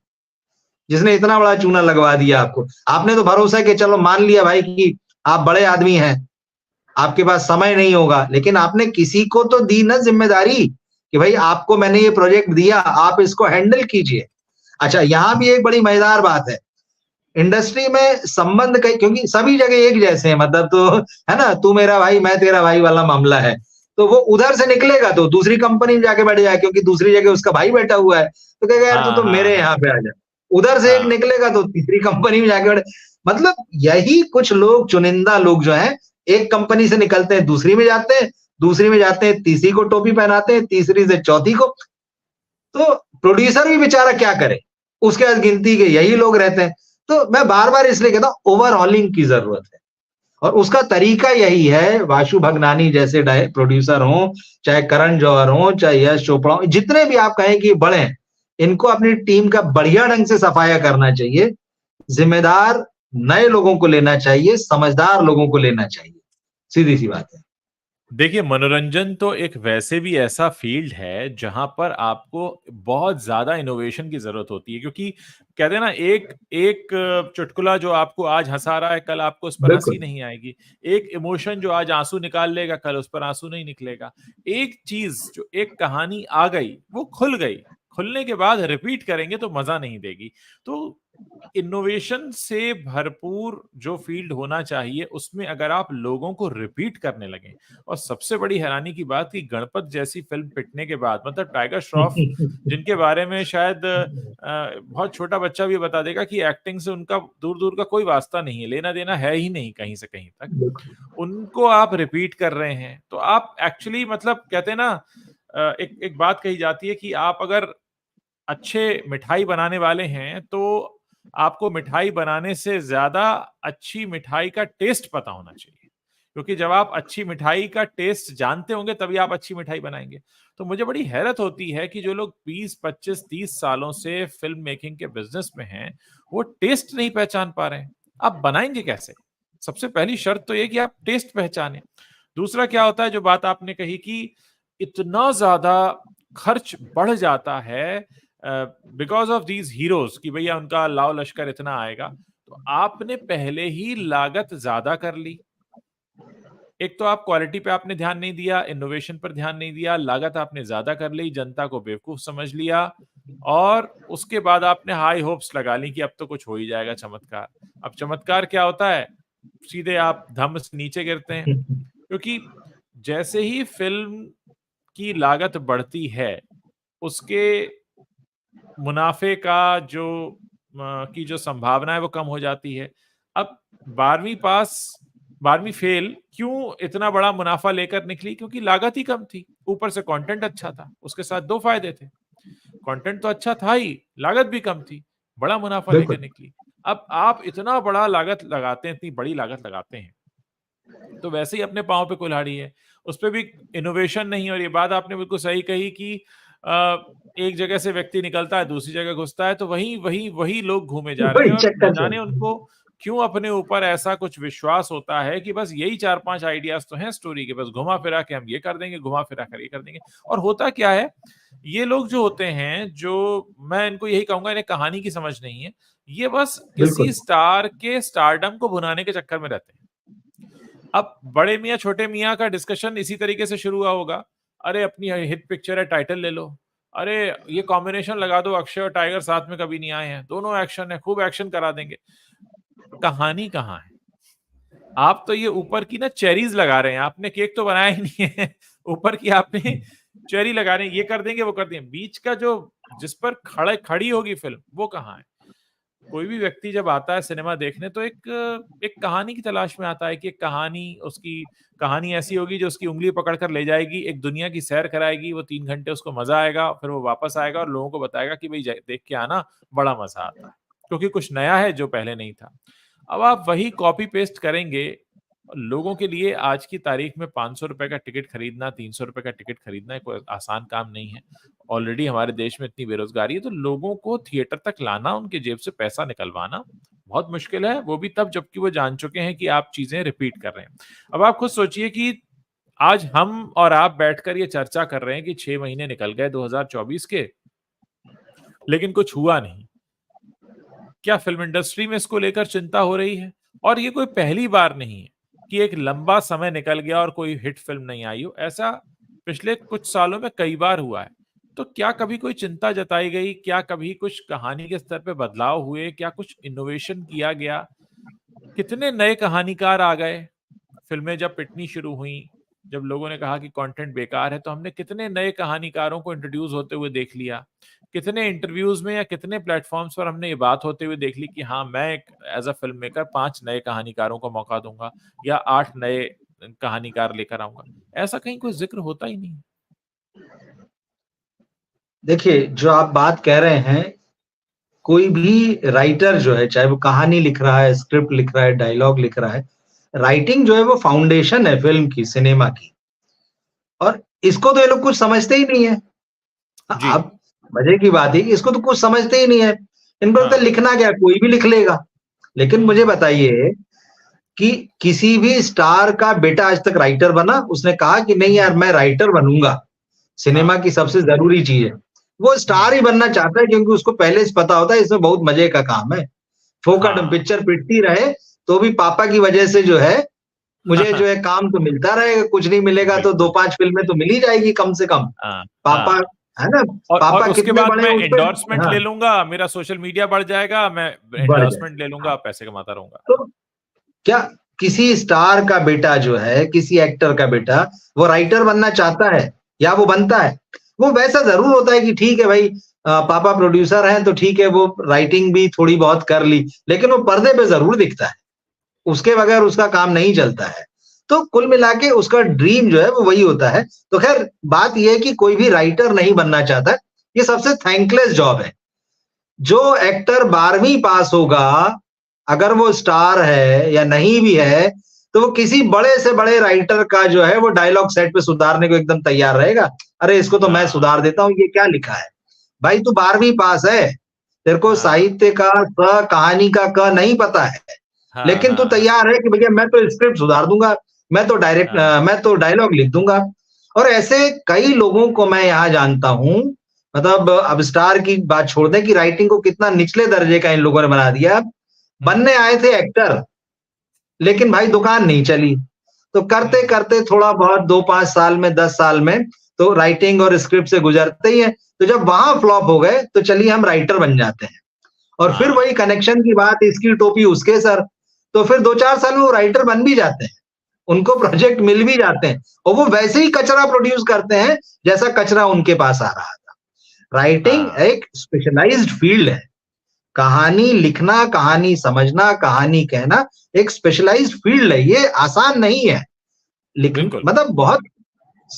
जिसने इतना बड़ा चूना लगवा दिया आपको? आपने तो भरोसा है कि चलो मान लिया भाई कि आप बड़े आदमी हैं, आपके पास समय नहीं होगा, लेकिन आपने किसी को तो दी ना ज़िम्मेदारी कि भाई आपको मैंने ये प्रोजेक्ट दिया, आप इसको हैंडल कीजिए। अच्छा, यहाँ भी एक बड़ी मज़ेदार बात है। इंडस्ट्री में संबंध कई, क्योंकि सभी जगह एक जैसे हैं, मतलब तो है ना, तू मेरा भाई मैं तेरा भाई वाला मामला है। तो वो उधर से निकलेगा तो दूसरी कंपनी में जाके बैठ जाए, क्योंकि दूसरी जगह उसका भाई बैठा हुआ है। तो कहेगा यार तू हाँ, तो हाँ, मेरे हाँ, यहाँ पे आ जा। उधर से एक हाँ। निकलेगा तो तीसरी कंपनी में जाके बैठ, मतलब यही कुछ लोग, चुनिंदा लोग जो हैं, एक कंपनी से निकलते हैं दूसरी में जाते हैं, दूसरी में जाते हैं तीसरी को टोपी पहनाते हैं, तीसरी से चौथी को। तो प्रोड्यूसर भी बेचारा क्या करे? उसके पास गिनती के यही लोग रहते हैं। तो मैं बार-बार इसलिए कहता हूँ ओवरहॉलिंग की ज़रूरत है, और उसका तरीका यही है। वासु भगनानी जैसे प्रोड्यूसर हों, चाहे करण जौहर हों, चाहे यश चोपड़ा हों, जितने भी आप कहें कि बड़े हैं, इनको अपनी टीम का बढ़िया ढंग से सफाया करना चाहिए। ज़िम्मेदार नए लोगों को लेना चाहिए, समझदार लोगों को लेना चाहिए। सीधी-सी बात है। देखिए, मनोरंजन तो एक वैसे भी ऐसा फ़ील्ड है, जहाँ पर आपको बहुत ज़्यादा इनोवेशन की ज़रूरत होती है, क्योंकि कहते हैं ना, एक एक चुटकुला जो आपको आज हँसा रहा है, कल आपको उस पर हँसी बिल्कुल। नहीं आएगी। एक इमोशन जो आज आँसू निकाल लेगा, कल उस पर आँसू नहीं निकलेगा। एक चीज़ जो एक कहानी आ गई, वो खुल गई। खुलने के बाद रिपीट करेंगे तो मजा नहीं देगी। तो इनोवेशन से भरपूर जो फील्ड होना चाहिए उसमें अगर आप लोगों को रिपीट करने लगे, और सबसे बड़ी हैरानी की बात कि गणपत जैसी फिल्म पिटने के बाद, मतलब टाइगर श्रॉफ जिनके बारे में शायद बहुत छोटा बच्चा भी बता देगा कि एक्टिंग से उनका दूर दूर का कोई वास्ता नहीं है, लेना देना है ही नहीं कहीं से कहीं तक, उनको आप रिपीट कर रहे हैं। तो आप एक्चुअली, मतलब कहते हैं ना, एक एक बात कही जाती है कि आप अगर अच्छे मिठाई बनाने वाले हैं तो आपको मिठाई बनाने से ज्यादा अच्छी मिठाई का टेस्ट पता होना चाहिए, क्योंकि जब आप अच्छी मिठाई का टेस्ट जानते होंगे तभी आप अच्छी मिठाई बनाएंगे। तो मुझे बड़ी हैरत होती है कि जो लोग 20, 25, 30 सालों से फिल्म मेकिंग के बिजनेस में हैं, वो टेस्ट नहीं पहचान पा रहे हैं। आप बनाएंगे कैसे? सबसे पहली शर्त तो ये कि आप टेस्ट पहचाने। दूसरा क्या होता है, जो बात आपने कही कि इतना ज्यादा खर्च बढ़ जाता है बिकॉज ऑफ दीज हीरोज, कि भैया उनका लाव लश्कर इतना आएगा, तो आपने पहले ही लागत ज्यादा कर ली। एक तो आप क्वालिटी पे आपने ध्यान नहीं दिया, इनोवेशन पर ध्यान नहीं दिया, लागत आपने ज्यादा कर ली, जनता को बेवकूफ समझ लिया, और उसके बाद आपने हाई होप्स लगा ली कि अब तो कुछ हो ही जाएगा चमत्कार। अब चमत्कार क्या होता है, सीधे आप धम्म से नीचे गिरते हैं, क्योंकि जैसे ही फिल्म की लागत बढ़ती है उसके मुनाफे का की जो संभावना है वो कम हो जाती है। अब 12वीं पास 12वीं फेल क्यों इतना बड़ा मुनाफा लेकर निकली? क्योंकि लागत ही कम थी, ऊपर से कंटेंट अच्छा था, उसके साथ दो फायदे थे, कंटेंट तो अच्छा था ही, लागत भी कम थी, बड़ा मुनाफा लेकर निकली। अब आप इतना बड़ा लागत लगाते हैं, इतनी बड़ी लागत लगाते हैं, तो वैसे ही अपने पांव पे कुल्हाड़ी है, उस पर भी इनोवेशन नहीं। और ये बात आपने बिल्कुल सही कही कि एक जगह से व्यक्ति निकलता है, दूसरी जगह घुसता है, तो वही लोग घूमे जा रहे हैं, और न जाने उनको क्यों अपने ऊपर ऐसा कुछ विश्वास होता है कि बस यही 4-5 आइडियाज तो हैं स्टोरी के, बस घुमा फिरा के हम ये कर देंगे, घुमा फिरा कर ये कर देंगे। और होता क्या है, ये लोग जो होते हैं, जो मैं इनको यही कहूंगा, इन्हें कहानी की समझ नहीं है, ये बस किसी स्टार के स्टारडम को भुनाने के चक्कर में रहते हैं। अब बड़े मियाँ छोटे मियाँ का डिस्कशन इसी तरीके से शुरू हुआ होगा, अरे अपनी हिट पिक्चर है, टाइटल ले लो, अरे ये कॉम्बिनेशन लगा दो, अक्षय और टाइगर साथ में कभी नहीं आए हैं, दोनों एक्शन है, खूब एक्शन करा देंगे। कहानी कहाँ है? आप तो ये ऊपर की ना चेरीज लगा रहे हैं, आपने केक तो बनाया ही नहीं है, ऊपर की आपने चेरी लगा रहे हैं, ये कर देंगे वो कर देंगे, बीच का जो जिस पर खड़ी होगी फिल्म वो कहाँ है? कोई भी व्यक्ति जब आता है सिनेमा देखने तो एक कहानी की तलाश में आता है कि एक कहानी, उसकी कहानी ऐसी होगी जो उसकी उंगली पकड़कर ले जाएगी, एक दुनिया की सैर कराएगी, वो 3 घंटे उसको मजा आएगा, फिर वो वापस आएगा और लोगों को बताएगा कि भाई देख के आना, बड़ा मजा आता है, क्योंकि कुछ नया है जो पहले नहीं था। अब आप वही कॉपी पेस्ट करेंगे, लोगों के लिए आज की तारीख में 500 रुपए का टिकट खरीदना, 300 रुपए का टिकट खरीदना कोई आसान काम नहीं है। ऑलरेडी हमारे देश में इतनी बेरोजगारी है, तो लोगों को थिएटर तक लाना, उनके जेब से पैसा निकलवाना बहुत मुश्किल है, वो भी तब जबकि वो जान चुके हैं कि आप चीजें रिपीट कर रहे हैं। अब आप खुद सोचिए कि आज हम और आप बैठकर ये चर्चा कर रहे हैं कि 6 महीने निकल गए 2024 के, लेकिन कुछ हुआ नहीं। क्या फिल्म इंडस्ट्री में इसको लेकर चिंता हो रही है? और ये कोई पहली बार नहीं है कि एक लंबा समय निकल गया और कोई हिट फिल्म नहीं आई हो, ऐसा पिछले कुछ सालों में कई बार हुआ है। तो क्या कभी कोई चिंता जताई गई? क्या कभी कुछ कहानी के स्तर पे बदलाव हुए? क्या कुछ इनोवेशन किया गया? कितने नए कहानीकार आ गए? फिल्में जब पिटनी शुरू हुई, जब लोगों ने कहा कि कंटेंट बेकार है, तो हमने कितने नए कहानीकारों को इंट्रोड्यूस होते हुए देख लिया। कितने इंटरव्यूज में या कितने प्लेटफॉर्म्स पर हमने ये बात होते हुए देख ली कि हाँ, मैं एक एज अ फिल्म मेकर 5 नए कहानीकारों को मौका दूंगा या 8 नए कहानीकार लेकर आऊंगा। ऐसा कहीं कोई जिक्र होता ही नहीं। देखिए, जो आप बात कह रहे हैं, कोई भी राइटर जो है, चाहे वो कहानी लिख रहा है, स्क्रिप्ट लिख रहा है, डायलॉग लिख रहा है, राइटिंग जो है वो फाउंडेशन है फिल्म की, सिनेमा की, और इसको तो ये लोग कुछ समझते ही नहीं है। अब मजे की बात है कि इसको तो कुछ समझते ही नहीं है, इनको तो लिखना क्या, कोई भी लिख लेगा। लेकिन मुझे बताइए कि किसी भी स्टार का बेटा आज तक राइटर बना? उसने कहा कि नहीं यार मैं राइटर बनूंगा, सिनेमा की सबसे जरूरी चीज है। वो स्टार ही बनना चाहता है क्योंकि उसको पहले से पता होता है इसमें बहुत मजे का काम है, फोकट पिक्चर पिटती रहे तो भी पापा की वजह से जो है मुझे जो है काम तो मिलता रहेगा, कुछ नहीं मिलेगा तो 2-5 फिल्में तो मिल ही जाएगी कम से कम। पापा है ना। और पापा उसके कितने बाद बड़े मैं उस पर। एंडोर्समेंट हाँ, ले लूंगा, मेरा सोशल मीडिया बढ़ जाएगा, मैं बढ़ जाए। एंडोर्समेंट ले लूंगा, हाँ, पैसे कमाता रहूंगा। तो क्या किसी स्टार का बेटा जो है, किसी एक्टर का बेटा, वो राइटर बनना चाहता है या वो बनता है? वो वैसा ज़रूर होता है कि ठीक है भाई, पापा प्रोड्यूसर हैं तो ठीक है, वो राइटिंग भी थोड़ी बहुत कर ली, लेकिन वो पर्दे पे ज़रूर दिखता है। उसके बगैर उसका काम नहीं चलता है। तो कुल मिला के उसका ड्रीम जो है वो वही होता है। तो ख़ैर बात ये है कि कोई भी राइटर नहीं बनना चाहता है। ये सबसे थैंकलेस जॉब है। जो एक्टर 12वीं पास होगा, अगर वो स्टार है या नहीं भी है, तो वो किसी बड़े से बड़े राइटर का जो है वो डायलॉग सेट पे सुधारने को एकदम तैयार रहेगा। अरे इसको तो मैं हाँ सुधार देता हूँ, ये क्या लिखा है? भाई तू 12वीं पास है, तेरे को हाँ साहित्य का स, कहानी का क नहीं पता है, हाँ लेकिन तू हाँ हाँ तैयार है कि भैया मैं तो स्क्रिप्ट सुधार दूँगा, हाँ मैं तो डायलॉग लिख दूँगा। और ऐसे कई लोगों को मैं यहाँ जानता हूँ, मतलब अब स्टार की बात छोड़ दें कि राइटिंग को कितना निचले दर्जे का इन लोगों ने बना दिया। हम्म बनने आए थे एक्टर, लेकिन भाई दुकान नहीं चली। तो हम्म करते-करते थोड़ा बहुत 2-5 साल में, 10 साल में तो राइटिंग और स्क्रिप्ट से गुजरते ही हैं। तो जब वहाँ फ्लॉप हो गए, तो चलिए हम राइटर बन जाते हैं। और फिर हाँ वही कनेक्शन की बात, इसकी टोपी उसके सर। तो फिर 2-4 साल में वो राइटर बन भी जाते हैं। उनको प्रोजेक्ट मिल भी जाते हैं और वो वैसे ही कचरा प्रोड्यूस करते हैं, जैसा कचरा उनके पास आ रहा था। राइटिंग हाँ एक स्पेशलाइज्ड फील्ड है। कहानी लिखना, कहानी समझना, कहानी कहना एक स्पेशलाइज्ड फील्ड है। ये आसान नहीं है। लिख बिल्कुल। मतलब बहुत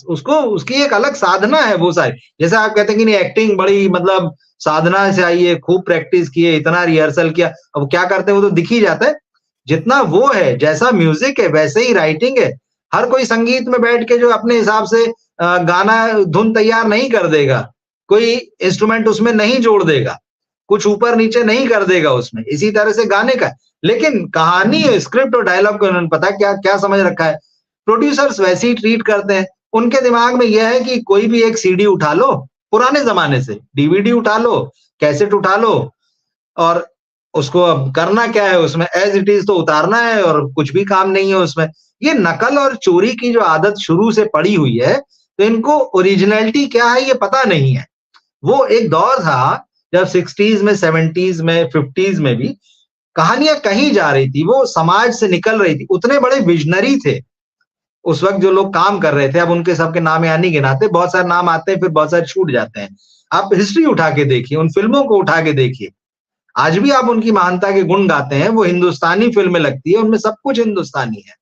उसको उसकी एक अलग साधना है वो सारी। जैसे आप कहते हैं कि नहीं एक्टिंग बड़ी मतलब साधना से आई है, खूब प्रैक्टिस की है, इतना रिहर्सल किया। अब क्या करते हैं वो तो दिख ही जाता है। जितना वो है, जैसा म्यूजिक है वैसे ही राइटिंग है। हर कोई संगीत में बैठ के जो अपने हिसाब से गाना धुन तैयार नहीं कर देगा। कोई इंस्ट्रूमेंट उसमें नहीं जोड़ देगा। कुछ ऊपर नीचे नहीं कर देगा उसमें। इसी तरह से गाने का। लेकिन कहानी, स्क्रिप्ट और डायलॉग को उन्होंने पता क्या क्या समझ रखा है। प्रोड्यूसर्स वैसे ही ट्रीट करते हैं। उनके दिमाग में यह है कि कोई भी एक सीडी उठा लो, पुराने ज़माने से, डीवीडी उठा लो, कैसेट उठा लो और उसको अब करना क्या है उसमें एज़ इट इज़ तो उतारना है और कुछ भी काम नहीं है उसमें। ये नकल और चोरी की जो आदत शुरू से पड़ी हुई है, तो इनको ओरिजिनैलिटी क्या है ये पता नहीं है। वो एक दौर था जब 60s में, 70s में, 50s में भी कहानियाँ कहीं जा रही थी, वो समाज से निकल रही थी। उतने बड़े विज़नरी थे। उस वक़्त जो लोग काम कर रहे थे, अब उनके सबके नाम यहाँ नहीं गिनाते, बहुत सारे नाम आते हैं, फिर बहुत सारे छूट जाते हैं। आप हिस्ट्री उठा के देखिए, उन फ़िल्मों को उठा के देखिए। आज भी आप उनकी महानता के गुण गाते हैं, वो हिंदुस्तानी फ़िल्में लगती है, उनमें सब कुछ हिंदुस्तानी है।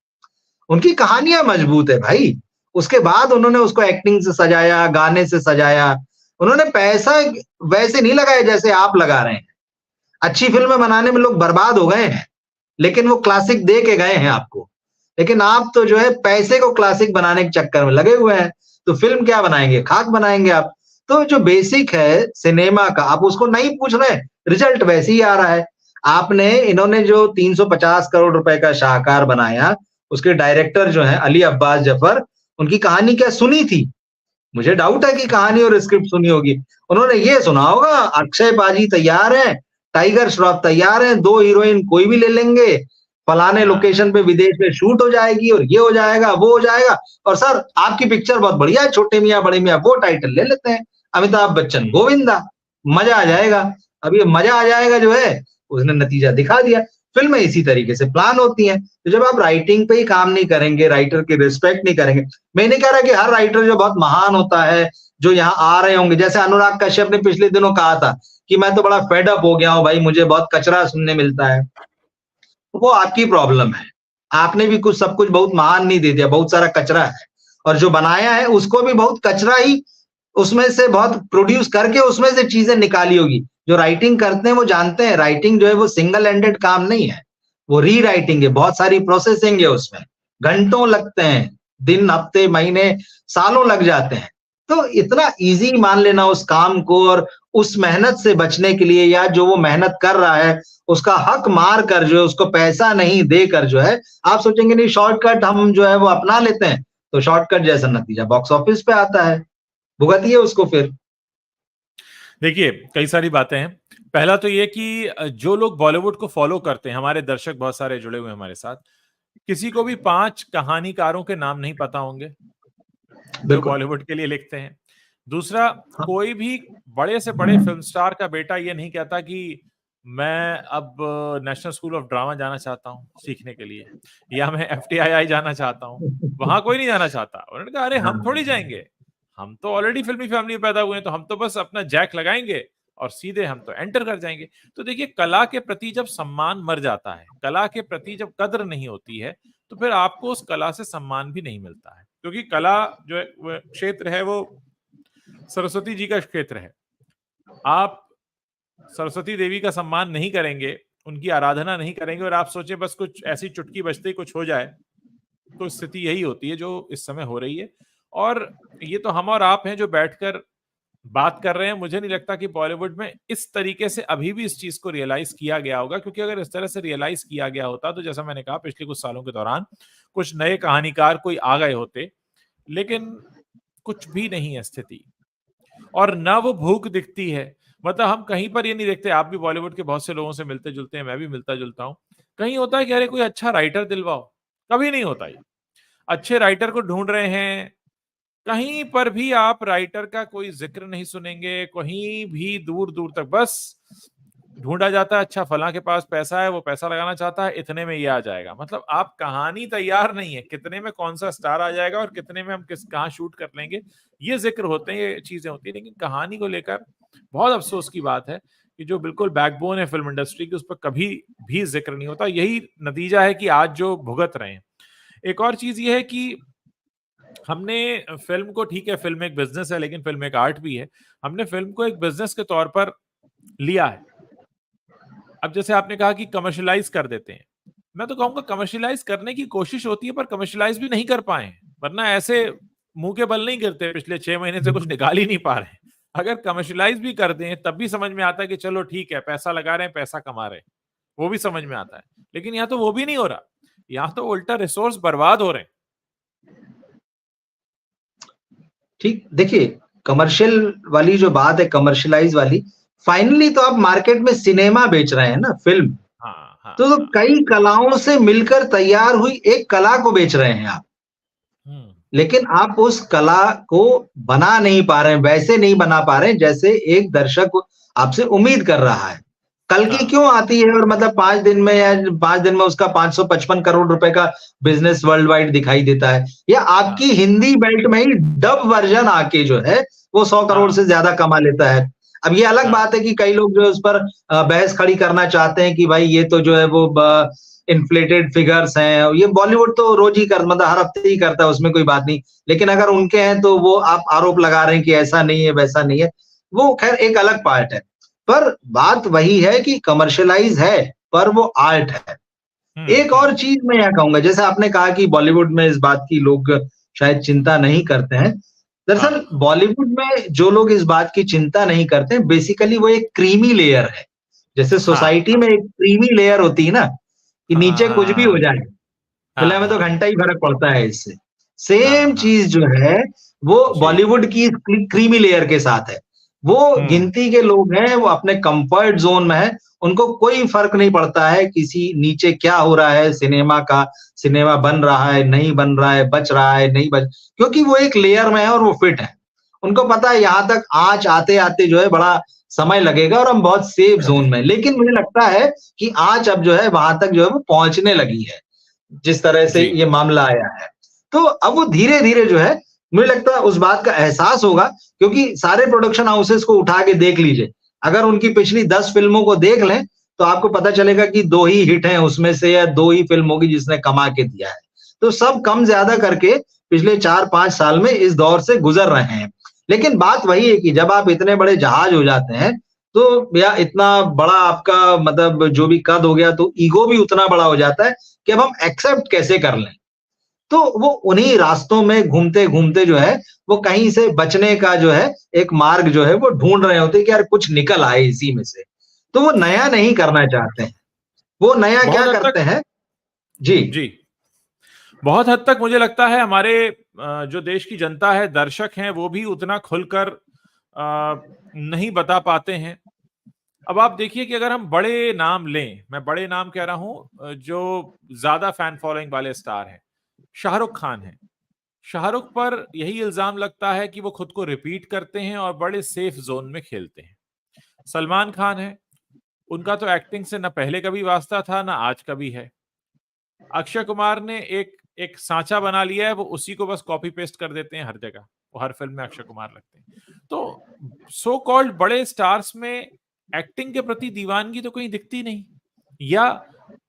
उनकी कहानियाँ मजबूत है भाई। उसके बाद उन्होंने उसको एक्टिंग से सजाया, गाने से सजाया। उन्होंने पैसा वैसे नहीं लगाया जैसे आप लगा रहे हैं। अच्छी फ़िल्में बनाने में लोग बर्बाद हो गए हैं, लेकिन वो क्लासिक दे के गए हैं आपको। लेकिन आप तो जो है पैसे को क्लासिक बनाने के चक्कर में लगे हुए हैं। तो फ़िल्म क्या बनाएँगे? खाक बनाएँगे आप। तो जो बेसिक है सिनेमा का, आप उसको नहीं पूछ रहे, रिज़ल्ट वैसे ही आ रहा है। इन्होंने जो 350 करोड़ रुपए का शाहकार बनाया, उसके डायरेक्टर जो हैं अली अब्बास जफ़र, उनकी कहानी क्या सुनी थी? मुझे डाउट है कि कहानी और स्क्रिप्ट सुनी होगी। उन्होंने ये सुना होगा अक्षय पाजी तैयार हैं, टाइगर श्रॉफ तैयार हैं, 2 हीरोइन कोई भी ले लेंगे, फलाने हाँ लोकेशन पे विदेश में शूट हो जाएगी और ये हो जाएगा, वो हो जाएगा और सर आपकी पिक्चर बहुत बढ़िया है, छोटे मियाँ, बड़े मियाँ वो टाइटल ले लेते हैं। अमिताभ बच्चन गोविंदा, मज़ा आ जाएगा। अब ये मज़ा आ जाएगा जो है, उसने नतीजा दिखा दिया। फ़िल्में इसी तरीके से प्लान होती हैं। तो जब आप राइटिंग पे ही काम नहीं करेंगे, राइटर की रिस्पेक्ट नहीं करेंगे, मैं नहीं कह रहा कि हर राइटर जो बहुत महान होता है, जो यहाँ आ रहे होंगे, जैसे अनुराग कश्यप ने पिछले दिनों कहा था कि मैं तो बड़ा फेड अप हो गया हूँ भाई, मुझे बहुत कचरा सुनने मिलता है। वो आपकी प्रॉब्लम है। आपने भी कुछ सब कुछ बहुत महान नहीं दे दिया, बहुत सारा कचरा है और जो बनाया है उसको भी बहुत कचरा ही उसमें से बहुत प्रोड्यूस करके उसमें से चीज़ें निकाली होगी। जो राइटिंग करते हैं वो जानते हैं राइटिंग जो है वो सिंगल एंडेड काम नहीं है। वो रीराइटिंग है, बहुत सारी प्रोसेसिंग है उसमें। घंटों लगते हैं, दिन, हफ्ते, महीने, सालों लग जाते हैं। तो इतना ईज़ी मान लेना उस काम को और उस मेहनत से बचने के लिए या जो वो मेहनत कर रहा है, उसका हक मार कर जो है उसको पैसा नहीं देकर जो है, आप सोचेंगे नहीं शॉर्टकट हम जो है वो अपना लेते हैं, तो शॉर्टकट जैसा नतीजा बॉक्स ऑफिस पे आता है। भुगतिए उसको फिर। देखिए, कई सारी बातें हैं। पहला तो ये कि जो लोग बॉलीवुड को फ़ॉलो करते हैं, हमारे दर्शक बहुत सारे जुड़े हुए हैं हमारे साथ, किसी को भी 5 कहानीकारों के नाम नहीं पता होंगे, जो बिल्कुल। बॉलीवुड के लिए लिखते हैं। दूसरा, कोई भी बड़े से बड़े फिल्म स्टार का बेटा ये नहीं कहता कि मैं अब नेशनल स्कूल ऑफ ड्रामा जाना चाहता हूँ सीखने के लिए, या मैं एफटीआईआई जाना चाहता हूँ। वहां कोई नहीं जाना चाहता। उन्होंने कहा अरे हम थोड़ी जाएंगे, हम तो ऑलरेडी फिल्मी फैमिली में पैदा हुए हैं, तो हम तो बस अपना जैक लगाएंगे और सीधे हम तो एंटर कर जाएंगे। तो देखिए, कला के प्रति जब सम्मान मर जाता है, कला के प्रति जब कद्र नहीं होती है, तो फिर आपको उस कला से सम्मान भी नहीं मिलता है। क्योंकि कला जो क्षेत्र है वो सरस्वती जी का क्षेत्र है। आप सरस्वती देवी का सम्मान नहीं करेंगे, उनकी आराधना नहीं करेंगे और आप सोचे बस कुछ ऐसी चुटकी बजते ही कुछ हो जाए, तो स्थिति यही होती है जो इस समय हो रही है। और ये तो हम और आप हैं जो बैठकर बात कर रहे हैं। मुझे नहीं लगता कि बॉलीवुड में इस तरीके से अभी भी इस चीज को रियलाइज किया गया होगा, क्योंकि अगर इस तरह से रियलाइज किया गया होता तो जैसा मैंने कहा पिछले कुछ सालों के दौरान कुछ नए कहानीकार कोई आ गए होते, लेकिन कुछ भी नहीं है स्थिति। और ना वो भूख दिखती है। मतलब हम कहीं पर ये नहीं देखते, आप भी बॉलीवुड के बहुत से लोगों से मिलते जुलते हैं, मैं भी मिलता जुलता हूं, कहीं होता है कि अरे कोई अच्छा राइटर दिलवाओ, कभी नहीं होता ये। अच्छे राइटर को ढूंढ रहे हैं, कहीं पर भी आप राइटर का कोई जिक्र नहीं सुनेंगे, कहीं भी दूर दूर तक बस ढूंढा जाता है अच्छा फलां के पास पैसा है, वो पैसा लगाना चाहता है, इतने में ये आ जाएगा। मतलब आप कहानी तैयार नहीं है, कितने में कौन सा स्टार आ जाएगा और कितने में हम कहाँ शूट कर लेंगे, ये जिक्र होते हैं, ये चीजें होती है। लेकिन कहानी को लेकर बहुत अफसोस की बात है कि जो बिल्कुल बैकबोन है फिल्म इंडस्ट्री की, उस पर कभी भी जिक्र नहीं होता। यही नतीजा है कि आज जो भुगत रहे हैं। एक और चीज ये है कि हमने फिल्म को, ठीक है फिल्म एक बिजनेस है, लेकिन फिल्म एक आर्ट भी है, हमने फिल्म को एक बिजनेस के तौर पर लिया है। अब जैसे आपने कहा कि कमर्शियलाइज कर देते हैं, मैं तो कहूंगा कमर्शियलाइज करने की कोशिश होती है पर कमर्शियलाइज भी नहीं कर पाए, वरना ऐसे मुंह के बल नहीं गिरते, पिछले 6 महीने से कुछ निकाल ही नहीं पा रहे। अगर कमर्शियलाइज भी कर दें तब भी समझ में आता है कि चलो ठीक है, पैसा लगा रहे हैं, पैसा कमा रहे हैं, वो भी समझ में आता है। लेकिन यहाँ तो वो भी नहीं हो रहा, यहाँ तो उल्टा रिसोर्स बर्बाद हो रहे हैं। ठीक, देखिए कमर्शियल वाली जो बात है, कमर्शियलाइज वाली, फाइनली तो आप मार्केट में सिनेमा बेच रहे हैं ना, फिल्म। हाँ हाँ तो हाँ। कई कलाओं से मिलकर तैयार हुई एक कला को बेच रहे हैं आप। हम्म। लेकिन आप उस कला को बना नहीं पा रहे हैं, वैसे नहीं बना पा रहे हैं जैसे एक दर्शक आपसे उम्मीद कर रहा है। कल की हाँ क्यों आती है और मतलब 5 दिन में या 5 दिन में उसका 555 करोड़ रुपए का बिजनेस वर्ल्ड वाइड दिखाई देता है, या हाँ आपकी हिंदी बेल्ट में ही डब वर्जन आके जो है वो 100 करोड़ हाँ से ज्यादा कमा लेता है। अब ये अलग हाँ बात है कि कई लोग जो है उस पर बहस खड़ी करना चाहते हैं कि भाई ये तो जो है वो इन्फ्लेटेड फिगर्स हैं, ये बॉलीवुड तो रोज ही कर मतलब हर हफ्ते ही करता है, उसमें कोई बात नहीं। लेकिन अगर उनके हैं तो वो आप आरोप लगा रहे हैं कि ऐसा नहीं है वैसा नहीं है, वो खैर एक अलग पार्ट है। पर बात वही है कि कमर्शियलाइज है पर वो आर्ट है। एक और हम्म। चीज मैं यहाँ कहूंगा, जैसे आपने कहा कि बॉलीवुड में इस बात की लोग शायद चिंता नहीं करते हैं। दरअसल हाँ बॉलीवुड में जो लोग इस बात की चिंता नहीं करते हैं, बेसिकली वो एक क्रीमी लेयर है। जैसे हाँ सोसाइटी में एक क्रीमी लेयर होती है ना, कि हाँ नीचे कुछ भी हो हाँ जाए, हाँ खुले में तो हाँ घंटा ही फर्क पड़ता है इससे। हाँ सेम हाँ। चीज जो है वो जी। बॉलीवुड की क्रीमी लेयर के साथ है। वो हम्म। गिनती के लोग हैं, वो अपने कंफर्ट जोन में है, उनको कोई फर्क नहीं पड़ता है किसी नीचे क्या हो रहा है सिनेमा का, सिनेमा बन रहा है नहीं बन रहा है, बच रहा है नहीं बच, क्योंकि वो एक लेयर में है और वो फिट है। उनको पता है यहाँ तक आँच आते-आते जो है बड़ा समय लगेगा और हम बहुत सेफ ज़ोन में हैं। लेकिन मुझे लगता है कि आँच अब जो है वहाँ तक जो है वो पहुँचने लगी है, जिस तरह से जी। ये मामला आया है। तो अब वो धीरे-धीरे जो है, मुझे लगता है उस बात का एहसास होगा, क्योंकि सारे प्रोडक्शन हाउसेस को उठा के देख लीजिए। अगर उनकी पिछली 10 फ़िल्मों को देख लें, तो आपको पता चलेगा कि 2 ही हिट हैं उसमें से, या 2 ही फ़िल्म होगी जिसने कमा के दिया है। तो सब कम-ज़्यादा करके पिछले 4-5 साल में इस दौर से गुज़र रहे हैं। लेकिन बात वही है कि जब आप इतने बड़े जहाज हो जाते हैं, तो या इतना बड़ा आपका मतलब जो भी कद हो गया, तो ईगो भी उतना बड़ा हो जाता है कि अब हम एक्सेप्ट कैसे कर लें। तो वो उन्हीं रास्तों में घूमते-घूमते जो है, वो कहीं से बचने का जो है एक मार्ग जो है वो ढूँढ रहे होते हैं कि यार कुछ निकल आए इसी में से। तो वो नया नहीं करना चाहते हैं। वो नया क्या बहुत हद करते तक। हैं? जी। जी। बहुत हद तक मुझे लगता है हमारे जो देश की जनता है, दर्शक हैं, वो भी उतना खुलकर नहीं बता पाते हैं। अब आप देखिए कि अगर हम बड़े नाम लें, मैं बड़े नाम कह रहा हूं जो ज्यादा फैन फॉलोइंग वाले स्टार हैं, शाहरुख खान है। शाहरुख पर यही इल्जाम लगता है कि वो खुद को रिपीट करते हैं और बड़े सेफ जोन में खेलते हैं। सलमान खान है, उनका तो एक्टिंग से ना पहले कभी वास्ता था ना आज कभी है। अक्षय कुमार ने एक एक सांचा बना लिया है, वो उसी को बस कॉपी पेस्ट कर देते हैं हर जगह, वो हर फिल्म में अक्षय कुमार लगते हैं। तो सो कॉल्ड बड़े स्टार्स में एक्टिंग के प्रति दीवानगी तो कहीं दिखती नहीं, या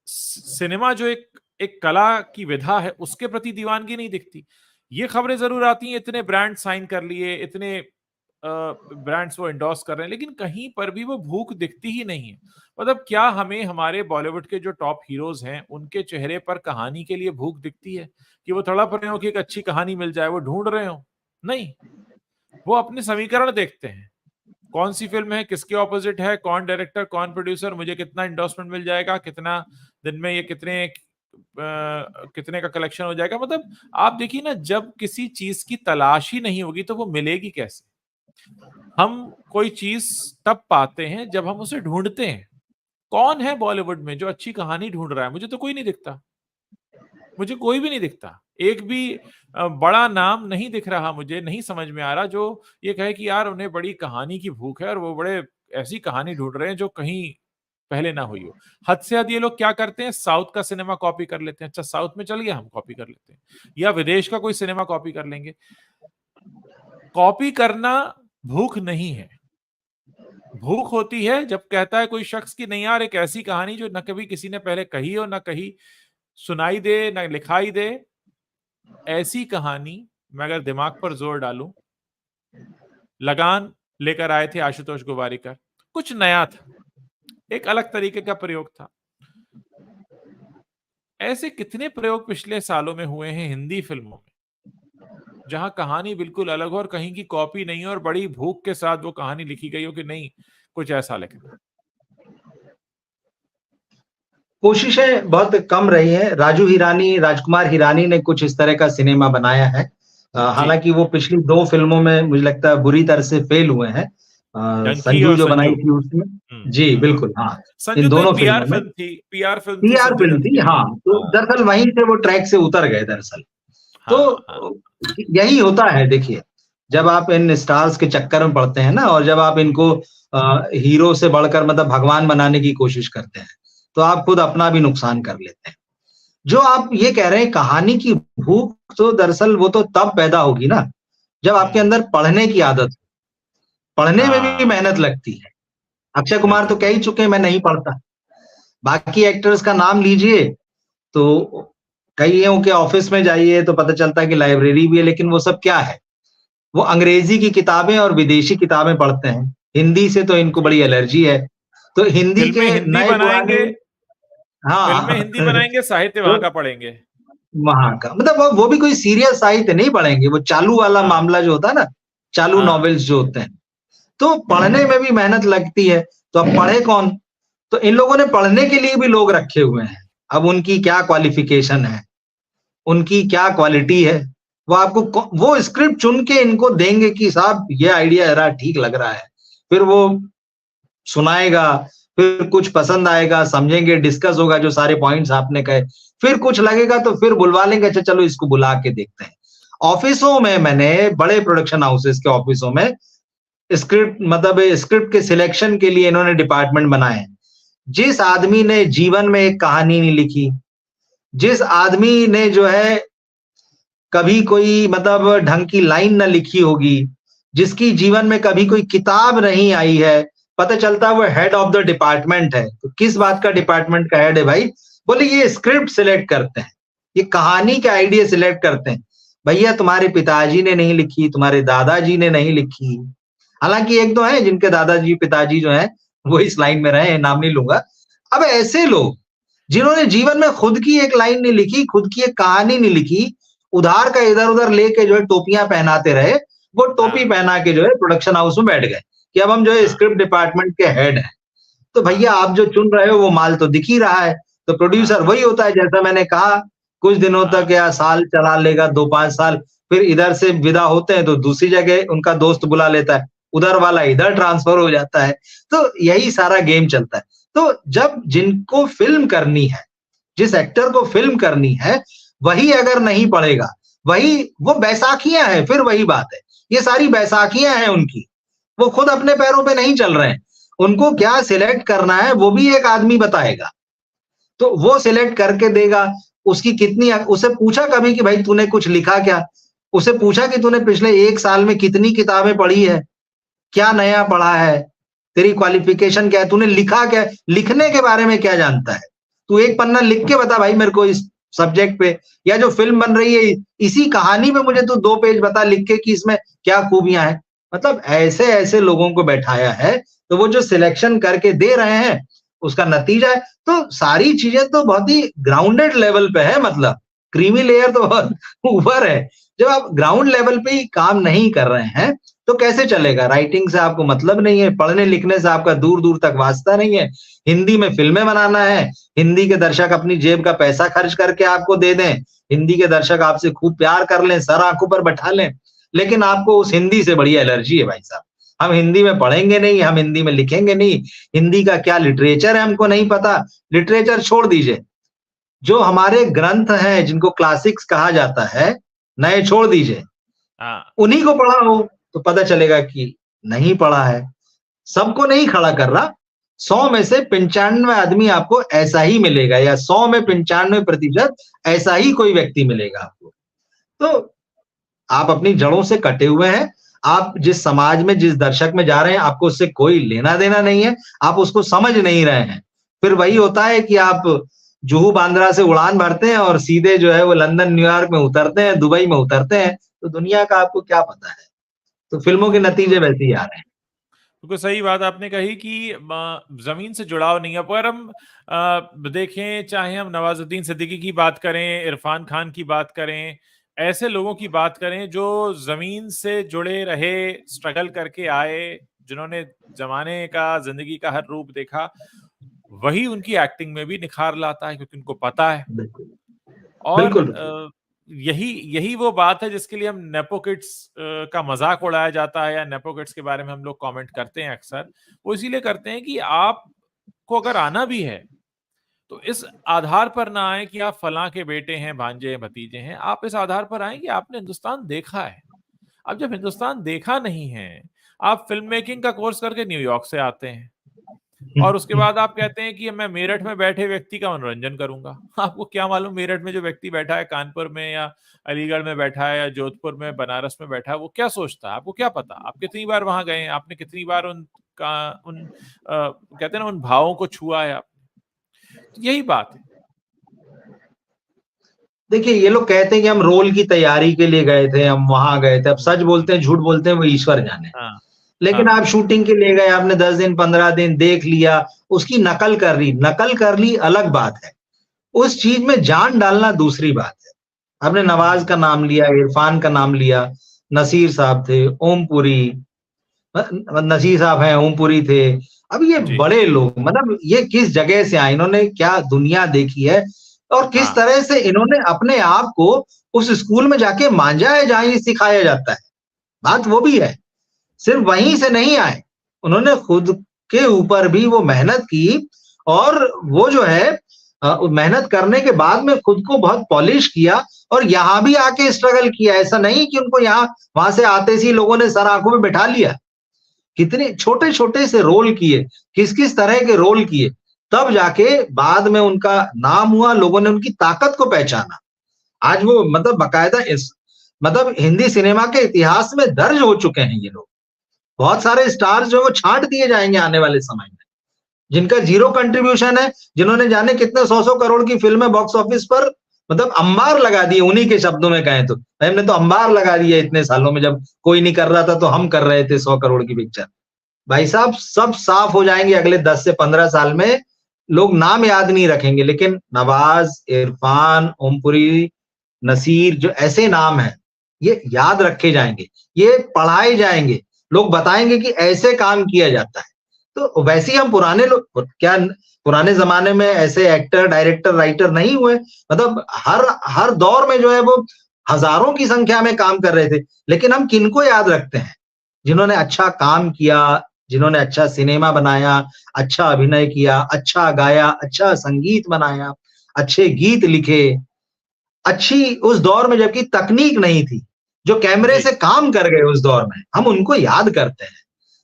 सिनेमा जो एक एक कला की विधा है उसके प्रति दीवानगी नहीं दिखती। ये खबरें जरूर आती हैं, इतने ब्रांड साइन कर लिए, इतने ब्रांड्स वो इंडोर्स कर रहे हैं, लेकिन कहीं पर भी वो भूख दिखती ही नहीं है। मतलब क्या हमें हमारे बॉलीवुड के जो टॉप हीरोज हैं उनके चेहरे पर कहानी के लिए भूख दिखती है कि वो तड़प रहे हो कि एक अच्छी कहानी मिल जाए, वो ढूंढ रहे हो? नहीं, वो अपने समीकरण देखते हैं, कौन सी फिल्म है, किसके ऑपोजिट है, कौन डायरेक्टर, कौन प्रोड्यूसर, मुझे कितना इंडोर्समेंट मिल जाएगा, कितना दिन में ये कितने का कलेक्शन हो जाएगा। मतलब आप देखिए ना, जब किसी चीज की तलाश ही नहीं होगी तो वो मिलेगी कैसे? हम कोई चीज तब पाते हैं जब हम उसे ढूंढते हैं। कौन है बॉलीवुड में जो अच्छी कहानी ढूंढ रहा है? मुझे तो कोई नहीं दिखता, मुझे कोई भी नहीं दिखता। एक भी बड़ा नाम नहीं दिख रहा, मुझे नहीं समझ में आ रहा जो ये कहे कि यार उन्हें बड़ी कहानी की भूख है और वो बड़े ऐसी कहानी ढूंढ रहे हैं जो कहीं पहले ना हुई हो। हद से हद ये लोग क्या करते हैं, साउथ का सिनेमा कॉपी कर लेते हैं। अच्छा, साउथ में चल गया, हम कॉपी कर लेते हैं, या विदेश का कोई सिनेमा कॉपी कर लेंगे। कॉपी करना भूख नहीं है। भूख होती है जब कहता है कोई शख्स कि नहीं यार, एक ऐसी कहानी जो न कभी किसी ने पहले कही हो, न कहीं सुनाई दे, न लिखाई दे। ऐसी कहानी मैं अगर दिमाग पर जोर डालूं, लगान लेकर आए थे आशुतोष गोवारिकर, कुछ नया था, एक अलग तरीके का प्रयोग था। ऐसे कितने प्रयोग पिछले सालों में हुए हैं हिंदी फिल्मों में, जहां कहानी बिल्कुल अलग हो और कहीं की कॉपी नहीं हो और बड़ी भूख के साथ वो कहानी लिखी गई हो कि नहीं, कुछ ऐसा लिखना। कोशिशें बहुत कम रही हैं। राजू हिरानी, राजकुमार हिरानी ने कुछ इस तरह का सिनेमा बनाया है। हालांकि वो पिछली 2 फिल्मों में मुझे लगता है बुरी तरह से फेल हुए हैं। डंकी संजू और जो बनाई संजू। थी उसमें, जी बिल्कुल, हाँ, संजू इन तो दोनों एक पीआर फिल्मों में फिल्म थी, पीआर फिल्म थी पीआर संजू फिल्म थी, डंकी भी। हाँ, तो हाँ दरअसल वहीं से वो ट्रैक से उतर गए दरअसल। हाँ हाँ। तो यही होता है, देखिए, जब आप इन स्टार्स के चक्कर में पड़ते हैं ना, और जब आप इनको हीरो से बढ़कर मतलब भगवान बनाने की कोशिश करते हैं, तो आप खुद अपना भी नुकसान कर लेते हैं। जो आप ये कह रहे हैं कहानी की भूख, तो दरअसल वो तो तब पैदा होगी ना जब आपके अंदर पढ़ने की आदत, पढ़ने में भी हाँ, मेहनत लगती है। अक्षय कुमार तो बिल्कुल कह ही बिल्कुल। चुके हैं मैं नहीं पढ़ता। बाकी एक्टर्स का नाम लीजिए तो कईयों के ऑफिस में जाइए तो पता चलता है कि लाइब्रेरी भी है, लेकिन वो सब क्या है? वो अंग्रेजी की किताबें और विदेशी किताबें पढ़ते हैं। हिंदी से तो इनको जी, बड़ी एलर्जी है। तो हिंदी फिल्में के हिंदी नए पुराने, बनाएंगे, फिल्में हाँ, हिंदी बनाएंगे, साहित्य वहां तो का पढ़ेंगे। वहाँ का मतलब वो भी कोई सीरियस साहित्य नहीं पढ़ेंगे, वो चालू वाला हाँ मामला जो होता है ना, चालू हाँ। नॉवेल्स जो होते हैं, तो पढ़ने में भी मेहनत लगती है। तो अब पढ़े कौन? तो इन लोगों ने पढ़ने के लिए भी लोग रखे हुए हैं। अब उनकी क्या क्वालिफिकेशन है, उनकी क्या क्वालिटी है, वो आपको वो स्क्रिप्ट चुन के इनको देंगे कि साहब ये आइडिया जरा ठीक लग रहा है, फिर वो सुनाएगा, फिर कुछ पसंद आएगा, समझेंगे, डिस्कस होगा जो सारे पॉइंट्स आपने कहे, फिर कुछ लगेगा तो फिर बुलवा लेंगे, अच्छा चलो इसको बुला के देखते हैं। ऑफिसों में मैंने बड़े प्रोडक्शन हाउसेस के ऑफिसों में स्क्रिप्ट मतलब स्क्रिप्ट के सिलेक्शन के लिए इन्होंने डिपार्टमेंट बनाए हैं। जिस आदमी ने जीवन में एक कहानी नहीं लिखी, जिस आदमी ने जो है कभी कोई मतलब ढंग की लाइन ना लिखी होगी, जिसकी जीवन में कभी कोई किताब नहीं आई है, पता चलता है वो हेड ऑफ द डिपार्टमेंट है। तो किस बात का डिपार्टमेंट का हेड है भाई? बोले ये स्क्रिप्ट सिलेक्ट करते हैं, ये कहानी के आइडिया सिलेक्ट करते हैं। भैया तुम्हारे पिताजी ने नहीं लिखी, तुम्हारे दादाजी ने नहीं लिखी। हालांकि एक दो हैं जिनके दादाजी पिताजी जो हैं वो इस लाइन में रहे हैं, नाम नहीं लूंगा। अब ऐसे लोग जिन्होंने जीवन में खुद की एक लाइन नहीं लिखी, खुद की एक कहानी नहीं लिखी, उधार का इधर-उधर लेके जो है टोपियां पहनाते रहे, वो टोपी हाँ पहना के जो है प्रोडक्शन हाउस में बैठ गए कि अब हम जो है हाँ स्क्रिप्ट डिपार्टमेंट के हेड हैं। तो हाँ भैया आप जो चुन रहे हो वो माल तो दिख ही रहा है। तो प्रोड्यूसर हाँ वही होता है जैसा मैंने कहा, कुछ दिनों तक हाँ या साल चला लेगा, 2-5 साल, फिर इधर से विदा होते हैं तो दूसरी जगह उनका दोस्त बुला लेता है, उधर वाला इधर ट्रांसफर हो जाता है। तो यही सारा गेम चलता है। तो जब जिनको फ़िल्म करनी है, जिस एक्टर को फ़िल्म करनी है, वही अगर नहीं पढ़ेगा, वही वो बैसाखियां हैं, फिर वही बात है, ये सारी बैसाखियां हैं उनकी, वो खुद अपने पैरों पे नहीं चल रहे हैं, उनको क्या सिलेक्ट करना है वो भी एक आदमी बताएगा, तो वो सिलेक्ट करके देगा। उसकी कितनी, उसे पूछा कभी कि भाई तूने कुछ लिखा क्या, उसे पूछा कि तूने पिछले 1 साल में कितनी किताबें पढ़ी है, क्या नया पढ़ा है, तेरी क्वालिफिकेशन क्या है, तूने लिखा क्या है, लिखने के बारे में क्या जानता है, तू 1 पन्ना लिख के बता भाई मेरे को इस सब्जेक्ट पे, या जो फिल्म बन रही है इसी कहानी में मुझे तू 2 पेज बता लिख के कि इसमें क्या खूबियां हैं। मतलब ऐसे लोगों को बैठाया है, तो वो जो सिलेक्शन करके दे रहे हैं उसका नतीजा है। तो सारी चीजें तो बहुत ही ग्राउंडेड लेवल पे है, मतलब क्रीमी लेयर तो बहुत ऊपर है। जब आप ग्राउंड लेवल पे ही काम नहीं कर रहे हैं तो कैसे चलेगा। राइटिंग से आपको मतलब नहीं है, पढ़ने लिखने से आपका दूर दूर तक वास्ता नहीं है, हिंदी में फिल्में बनाना है, हिंदी के दर्शक अपनी जेब का पैसा खर्च करके आपको दे दें, हिंदी के दर्शक आपसे खूब प्यार कर लें, सर आंखों पर बैठा लें, लेकिन आपको उस हिंदी से बड़ी एलर्जी है भाई साहब। हम हिंदी में पढ़ेंगे नहीं, हम हिंदी में लिखेंगे नहीं, हिंदी का क्या लिटरेचर है हमको नहीं पता। लिटरेचर छोड़ दीजिए, जो हमारे ग्रंथ हैं जिनको क्लासिक्स कहा जाता है, नए छोड़ दीजिए, उन्हीं को पढ़ा हो तो पता चलेगा कि नहीं पढ़ा है। सबको नहीं खड़ा कर रहा, 100 में से 95 आदमी आपको ऐसा ही मिलेगा, या 100 में 95% ऐसा ही कोई व्यक्ति मिलेगा आपको। तो आप अपनी जड़ों से कटे हुए हैं, आप जिस समाज में जिस दर्शक में जा रहे हैं आपको उससे कोई लेना देना नहीं है, आप उसको समझ नहीं रहे हैं। फिर वही होता है कि आप जुहू बांद्रा से उड़ान भरते हैं और सीधे जो है वो लंदन न्यूयॉर्क में उतरते हैं, दुबई में उतरते हैं, तो दुनिया का आपको क्या पता है। तो फिल्मों के नतीजे वैसे ही आ रहे हैं। बिल्कुल सही बात आपने कही कि जमीन से जुड़ाव नहीं है। पर हम देखें, चाहे हम नवाजुद्दीन सिद्दीकी की बात करें, इरफान खान की बात करें, ऐसे लोगों की बात करें जो जमीन से जुड़े रहे, स्ट्रगल करके आए, जिन्होंने जमाने का, जिंदगी का हर रूप देखा, वही उनकी एक्टिंग में भी निखार लाता है, क्योंकि उनको पता है। और बिल्कुल। यही यही वो बात है जिसके लिए हम नेपो किड्स का मजाक उड़ाया जाता है, या नेपो किड्स के बारे में हम लोग कमेंट करते हैं अक्सर। वो इसीलिए करते हैं कि आपको अगर आना भी है तो इस आधार पर ना आए कि आप फलां के बेटे हैं, भांजे हैं, भतीजे हैं। आप इस आधार पर आए कि आपने हिंदुस्तान देखा है। अब जब हिंदुस्तान देखा नहीं है, आप फिल्म मेकिंग का कोर्स करके न्यूयॉर्क से आते हैं और उसके बाद आप कहते हैं कि मैं मेरठ में बैठे व्यक्ति का मनोरंजन करूंगा। आपको क्या मालूम मेरठ में जो व्यक्ति बैठा है, कानपुर में या अलीगढ़ में बैठा है, या जोधपुर में, बनारस में बैठा है, वो क्या सोचता है। आपको क्या पता। आप कितनी बार वहां गए हैं, आपने कितनी बार कहते हैं ना, उन भावों को छुआ है आपने। तो यही बात है। देखिए, ये लोग कहते हैं कि हम रोल की तैयारी के लिए गए थे, हम वहां गए थे। अब सच बोलते हैं झूठ बोलते हैं वो ईश्वर जाने। हाँ, लेकिन हाँ, आप शूटिंग के लिए गए, आपने 10 दिन 15 दिन देख लिया, उसकी नकल कर ली अलग बात है, उस चीज में जान डालना दूसरी बात है। आपने नवाज का नाम लिया, इरफान का नाम लिया, नसीर साहब थे, ओमपुरी, नसीर साहब हैं, ओमपुरी थे। अब ये जी, बड़े लोग, मतलब ये किस जगह से आए, इन्होंने क्या दुनिया देखी है और किस हाँ, तरह से इन्होंने अपने आप को उस स्कूल में जाके मांझा है जहां ये सिखाया जाता है। बात वो भी है, सिर्फ वहीं से नहीं आए, उन्होंने खुद के ऊपर भी वो मेहनत की, और वो जो है मेहनत करने के बाद में खुद को बहुत पॉलिश किया, और यहाँ भी आके स्ट्रगल किया। ऐसा नहीं कि उनको यहाँ वहां से आते ही लोगों ने सर आंखों में बैठा लिया। कितने छोटे छोटे से रोल किए, किस किस तरह के रोल किए, तब जाके बाद में उनका नाम हुआ, लोगों ने उनकी ताकत को पहचाना। आज वो मतलब बाकायदा इस मतलब हिंदी सिनेमा के इतिहास में दर्ज हो चुके हैं ये लोग। बहुत सारे स्टार्स जो वो छांट दिए जाएंगे आने वाले समय में, जिनका जीरो कंट्रीब्यूशन है, जिन्होंने जाने कितने 100 करोड़ की फिल्में बॉक्स ऑफिस पर मतलब अंबार लगा दी। उन्हीं के शब्दों में कहें तो हमने तो अंबार लगा दिया इतने सालों में, जब कोई नहीं कर रहा था तो हम कर रहे थे 100 करोड़ की पिक्चर। भाई साहब, सब साफ हो जाएंगे अगले 10 से 15 साल में। लोग नाम याद नहीं रखेंगे, लेकिन नवाज, इरफान, ओमपुरी, नसीर, जो ऐसे नाम हैं, ये याद रखे जाएंगे, ये पढ़ाए जाएंगे, लोग बताएंगे कि ऐसे काम किया जाता है। तो वैसे ही हम पुराने लोग, क्या पुराने जमाने में ऐसे एक्टर, डायरेक्टर, राइटर नहीं हुए? मतलब हर हर दौर में जो है वो हजारों की संख्या में काम कर रहे थे। लेकिन हम किनको याद रखते हैं? जिन्होंने अच्छा काम किया, जिन्होंने अच्छा सिनेमा बनाया, अच्छा अभिनय किया, अच्छा गाया, अच्छा संगीत बनाया, अच्छे गीत लिखे, अच्छी उस दौर में जबकि तकनीक नहीं थी, जो कैमरे से काम कर गए उस दौर में, हम उनको याद करते हैं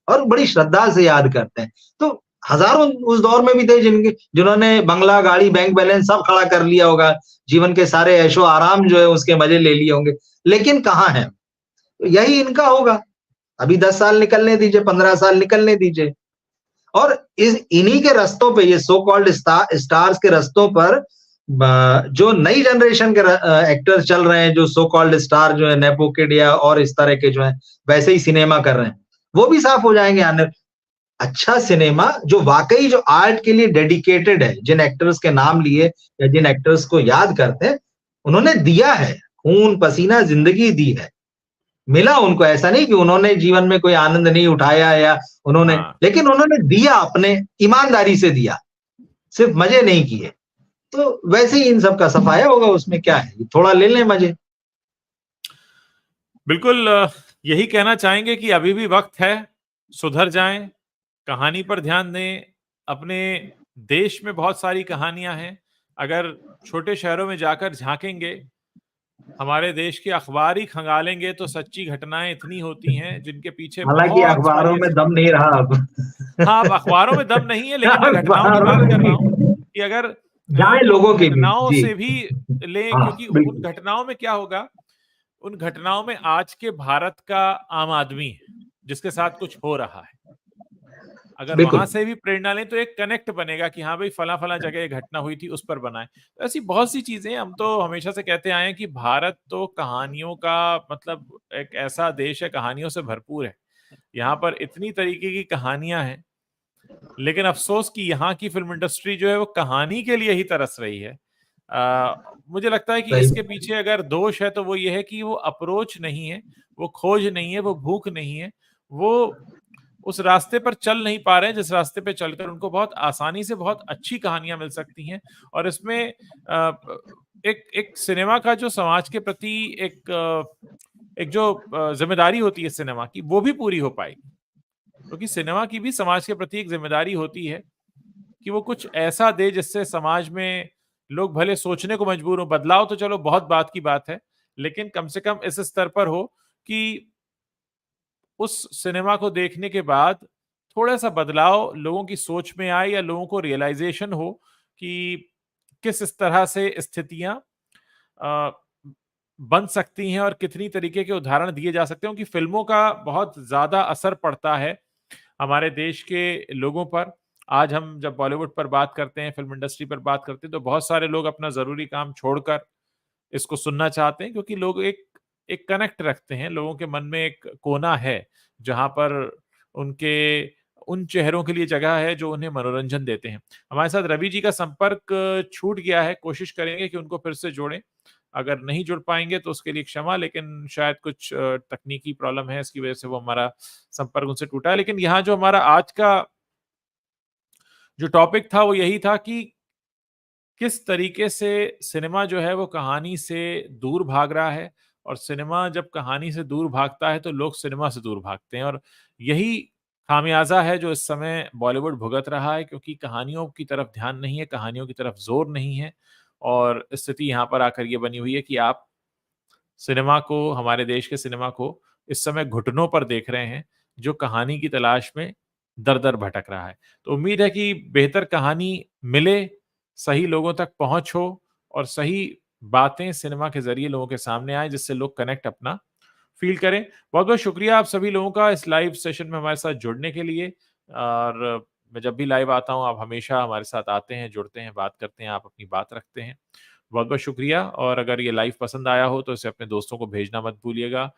और बड़ी श्रद्धा से याद करते हैं। तो हजारों उस दौर में भी थे जिन्होंने बंगला, गाड़ी, बैंक बैलेंस सब खड़ा कर लिया होगा, जीवन के सारे ऐशो आराम जो है उसके मजे ले लिए होंगे, लेकिन कहाँ है? यही इनका होगा। अभी 10 साल निकलने दीजिए, 15 साल निकलने दीजिए, और इन्हीं के रस्तों पे, ये सो कॉल्ड स्टार्स के रस्तों पर जो नई जनरेशन के एक्टर्स चल रहे हैं, जो सो कॉल्ड स्टार जो है, नेपो किड या और इस तरह के जो है वैसे ही सिनेमा कर रहे हैं, वो भी साफ हो जाएंगे आने। अच्छा सिनेमा जो वाकई जो आर्ट के लिए डेडिकेटेड है, जिन एक्टर्स के नाम लिए या जिन एक्टर्स को याद करते हैं, उन्होंने दिया है, खून पसीना जिंदगी दी है, मिला उनको। ऐसा नहीं कि उन्होंने जीवन में कोई आनंद नहीं उठाया या उन्होंने, लेकिन उन्होंने दिया, अपने ईमानदारी से दिया, सिर्फ मजे नहीं किए। तो वैसे ही इन सब का सफाया होगा, उसमें क्या है, थोड़ा ले लें मजे। बिल्कुल यही कहना चाहेंगे कि अभी भी वक्त है, सुधर जाएं, कहानी पर ध्यान दें। अपने देश में बहुत सारी कहानियां हैं, अगर छोटे शहरों में जाकर झांकेंगे, हमारे देश के अखबार ही खंगालेंगे तो सच्ची घटनाएं इतनी होती हैं जिनके पीछे हालांकि बहुत अखबारों सारी में दम नहीं रहा अब। हाँ, अब अखबारों में दम नहीं है, लेकिन मैं घटनाओं की बात कर रहा हूँ कि अगर जाए उन लोगों के बीच घटनाओं जी। से भी लें, हाँ, क्योंकि उन बिल्कुल। घटनाओं में क्या होगा, उन घटनाओं में आज के भारत का आम आदमी है जिसके साथ कुछ हो रहा है। अगर वहां बिल्कुल से भी प्रेरणा लें तो एक कनेक्ट बनेगा कि हाँ भाई फला फला जगह ये घटना हुई थी, उस पर बनाए। तो ऐसी बहुत सी चीजें, हम तो हमेशा से कहते आए हैं कि भारत तो कहानियों का मतलब एक ऐसा देश है, कहानियों से भरपूर है। यहाँ पर इतनी तरीके की कहानियां हैं, लेकिन अफसोस कि यहाँ की फिल्म इंडस्ट्री जो है वो कहानी के लिए ही तरस रही है। मुझे लगता है कि सही। इसके पीछे अगर दोष है तो वो ये है कि वो अप्रोच नहीं है, वो खोज नहीं है, वो भूख नहीं है, वो उस रास्ते पर चल नहीं पा रहे हैं जिस रास्ते पे चलकर उनको बहुत आसानी से बहुत अच्छी कहानियां मिल सकती हैं। और इसमें एक एक सिनेमा का जो समाज के प्रति एक जो जिम्मेदारी होती है सिनेमा की, वो भी पूरी हो पाएगी, क्योंकि सिनेमा की भी समाज के प्रति एक जिम्मेदारी होती है कि वो कुछ ऐसा दे जिससे समाज में लोग भले सोचने को मजबूर हो। बदलाव तो चलो बहुत बात की बात है, लेकिन कम से कम इस स्तर पर हो कि उस सिनेमा को देखने के बाद थोड़ा सा बदलाव लोगों की सोच में आए, या लोगों को रियलाइजेशन हो कि किस इस तरह से स्थितियां बन सकती हैं और कितनी तरीके के उदाहरण दिए जा सकते हैं। क्योंकि फिल्मों का बहुत ज्यादा असर पड़ता है हमारे देश के लोगों पर। आज हम जब बॉलीवुड पर बात करते हैं, फिल्म इंडस्ट्री पर बात करते हैं, तो बहुत सारे लोग अपना जरूरी काम छोड़कर इसको सुनना चाहते हैं, क्योंकि लोग एक एक कनेक्ट रखते हैं, लोगों के मन में एक कोना है जहां पर उनके उन चेहरों के लिए जगह है जो उन्हें मनोरंजन देते हैं। हमारे साथ रवि जी का संपर्क छूट गया है, कोशिश करेंगे कि उनको फिर से जोड़ें। अगर नहीं जुड़ पाएंगे तो उसके लिए क्षमा, लेकिन शायद कुछ तकनीकी प्रॉब्लम है, इसकी वजह से वो हमारा संपर्क उनसे टूटा है। लेकिन यहाँ जो हमारा आज का जो टॉपिक था वो यही था कि किस तरीके से सिनेमा जो है वो कहानी से दूर भाग रहा है, और सिनेमा जब कहानी से दूर भागता है तो लोग सिनेमा से दूर भागते हैं। और यही खामियाजा है जो इस समय बॉलीवुड भुगत रहा है, क्योंकि कहानियों की तरफ ध्यान नहीं है, कहानियों की तरफ जोर नहीं है। और स्थिति यहाँ पर आकर ये बनी हुई है कि आप सिनेमा को, हमारे देश के सिनेमा को इस समय घुटनों पर देख रहे हैं, जो कहानी की तलाश में दर-दर भटक रहा है। तो उम्मीद है कि बेहतर कहानी मिले, सही लोगों तक पहुँच हो और सही बातें सिनेमा के ज़रिए लोगों के सामने आएँ, जिससे लोग कनेक्ट अपना फ़ील करें। बहुत-बहुत शुक्रिया आप सभी लोगों का इस लाइव सेशन में हमारे साथ जुड़ने के लिए। और मैं जब भी लाइव आता हूँ, आप हमेशा हमारे साथ आते हैं, जुड़ते हैं, बात करते हैं, आप अपनी बात रखते हैं। बहुत-बहुत शुक्रिया। और अगर ये लाइव पसंद आया हो तो इसे अपने दोस्तों को भेजना मत भूलिएगा।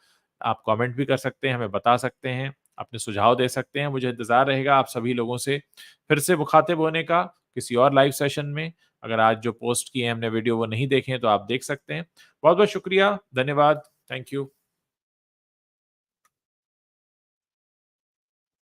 आप कमेंट भी कर सकते हैं, हमें बता सकते हैं, अपने सुझाव दे सकते हैं। मुझे इंतज़ार रहेगा आप सभी लोगों से फिर से मुखातिब होने का किसी और लाइव सेशन में। अगर आज जो पोस्ट किए हैं हमने वीडियो वो नहीं देखे हैं तो आप देख सकते हैं। बहुत-बहुत शुक्रिया, धन्यवाद, थैंक यू।